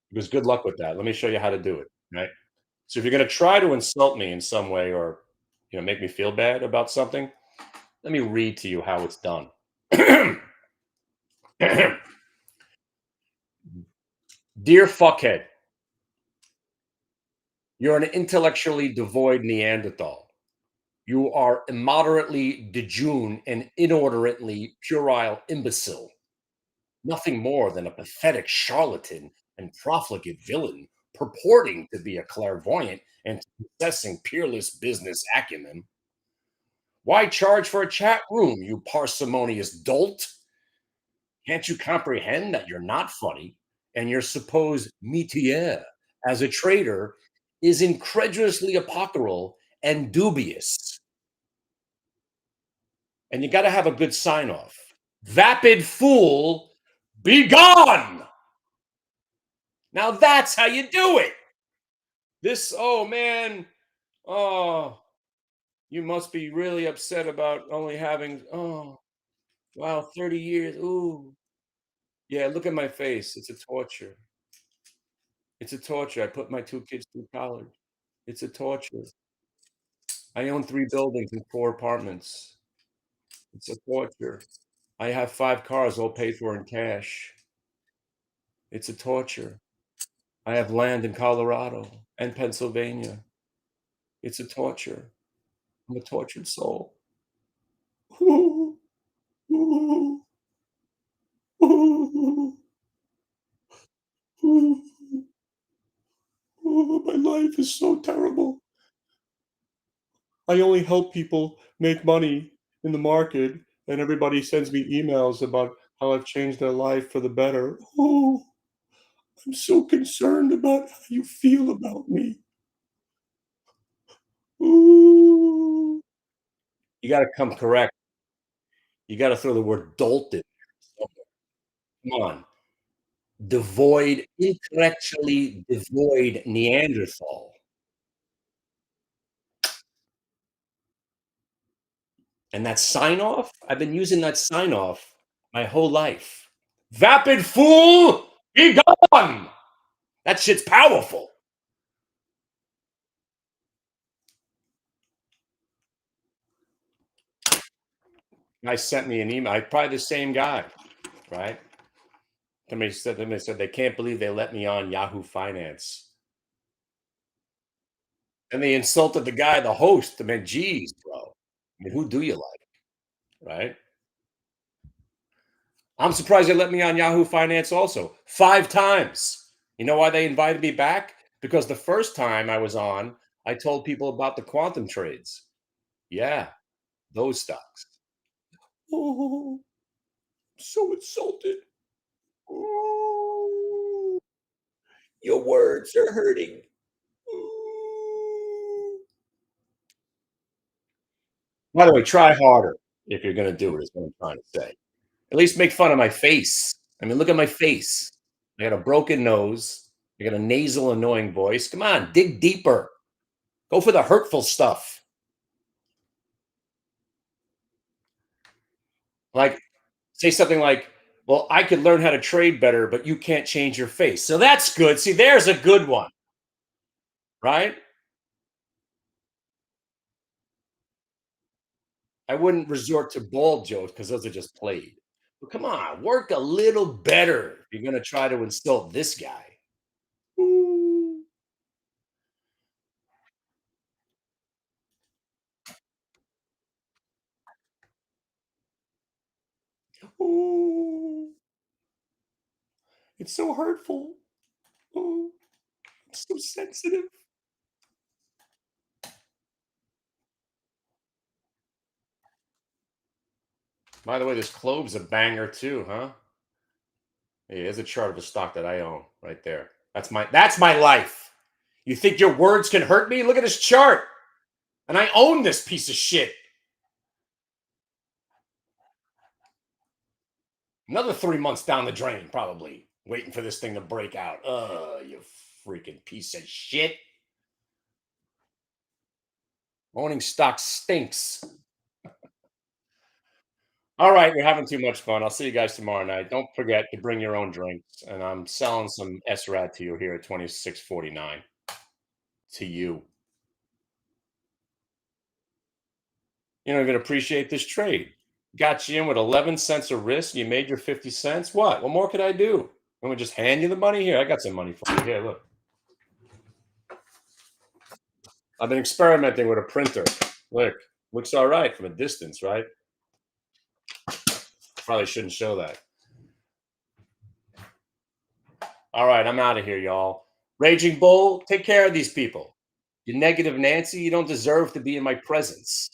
Because good luck with that. Let me show you how to do it. Right. So if you're going to try to insult me in some way or make me feel bad about something, let me read to you how it's done. Dear fuckhead, you're an intellectually devoid Neanderthal. You are immoderately dejune and inordinately puerile imbecile, nothing more than a pathetic charlatan and profligate villain purporting to be a clairvoyant and possessing peerless business acumen. Why charge for a chat room, you parsimonious dolt? Can't you comprehend that you're not funny and your supposed métier as a trader is incredulously apocalyptic and dubious? And you got to have a good sign off. Vapid fool, be gone. Now that's how you do it. Oh man, oh, you must be really upset about only having, oh, wow, 30 years. Ooh, yeah, look at my face. It's a torture. It's a torture. I put my two kids through college. It's a torture. I own three buildings and four apartments. It's a torture. I have five cars all paid for in cash. It's a torture. I have land in Colorado and Pennsylvania. It's a torture. I'm a tortured soul. Ooh, ooh, ooh, ooh, ooh, my life is so terrible. I only help people make money in the market, and everybody sends me emails about how I've changed their life for the better. Oh, I'm so concerned about how you feel about me. Ooh. You got to come correct. You got to throw the word dolt in. Come on. Devoid, intellectually devoid Neanderthal. And that sign off, I've been using that sign off my whole life. Vapid fool, be gone. That shit's powerful. Guy sent me an email. Probably the same guy, right? Somebody said they can't believe they let me on Yahoo Finance. And they insulted the guy, the host. I mean, geez, bro. I mean, who do you like, right? I'm surprised they let me on Yahoo Finance also 5 times. You know why they invited me back? Because the first time I was on, I told people about the quantum trades. Yeah, those stocks. Oh, so insulted. Ooh, your words are hurting. Ooh. By the way, try harder if you're going to do it, is what I'm trying to say. At least make fun of my face. I mean, look at my face. I got a broken nose. I got a nasal, annoying voice. Come on, dig deeper. Go for the hurtful stuff. Like, say something like, well, I could learn how to trade better, but you can't change your face. So that's good. See, there's a good one. right? I wouldn't resort to bald jokes because those are just played. But come on, work a little better if you're gonna try to insult this guy. Ooh, ooh, it's so hurtful. Ooh, it's so sensitive. By the way, this clove's a banger too, huh? Hey, there's a chart of a stock that I own right there. That's my life. You think your words can hurt me? Look at this chart. And I own this piece of shit. Another 3 months down the drain, probably. Waiting for this thing to break out. You freaking piece of shit. Owning stock stinks. All right, we're having too much fun. I'll see you guys tomorrow night. Don't forget to bring your own drinks. And I'm selling some SRAT to you here at 26.49 to you. You don't even appreciate this trade. Got you in with 11 cents of risk. You made your 50 cents. What? What more could I do? I'm going to just hand you the money here. I got some money for you. Here, look. I've been experimenting with a printer. Look, looks all right from a distance, right? Probably shouldn't show that. All right, I'm out of here, y'all. Raging Bull, take care of these people. You negative Nancy, you don't deserve to be in my presence.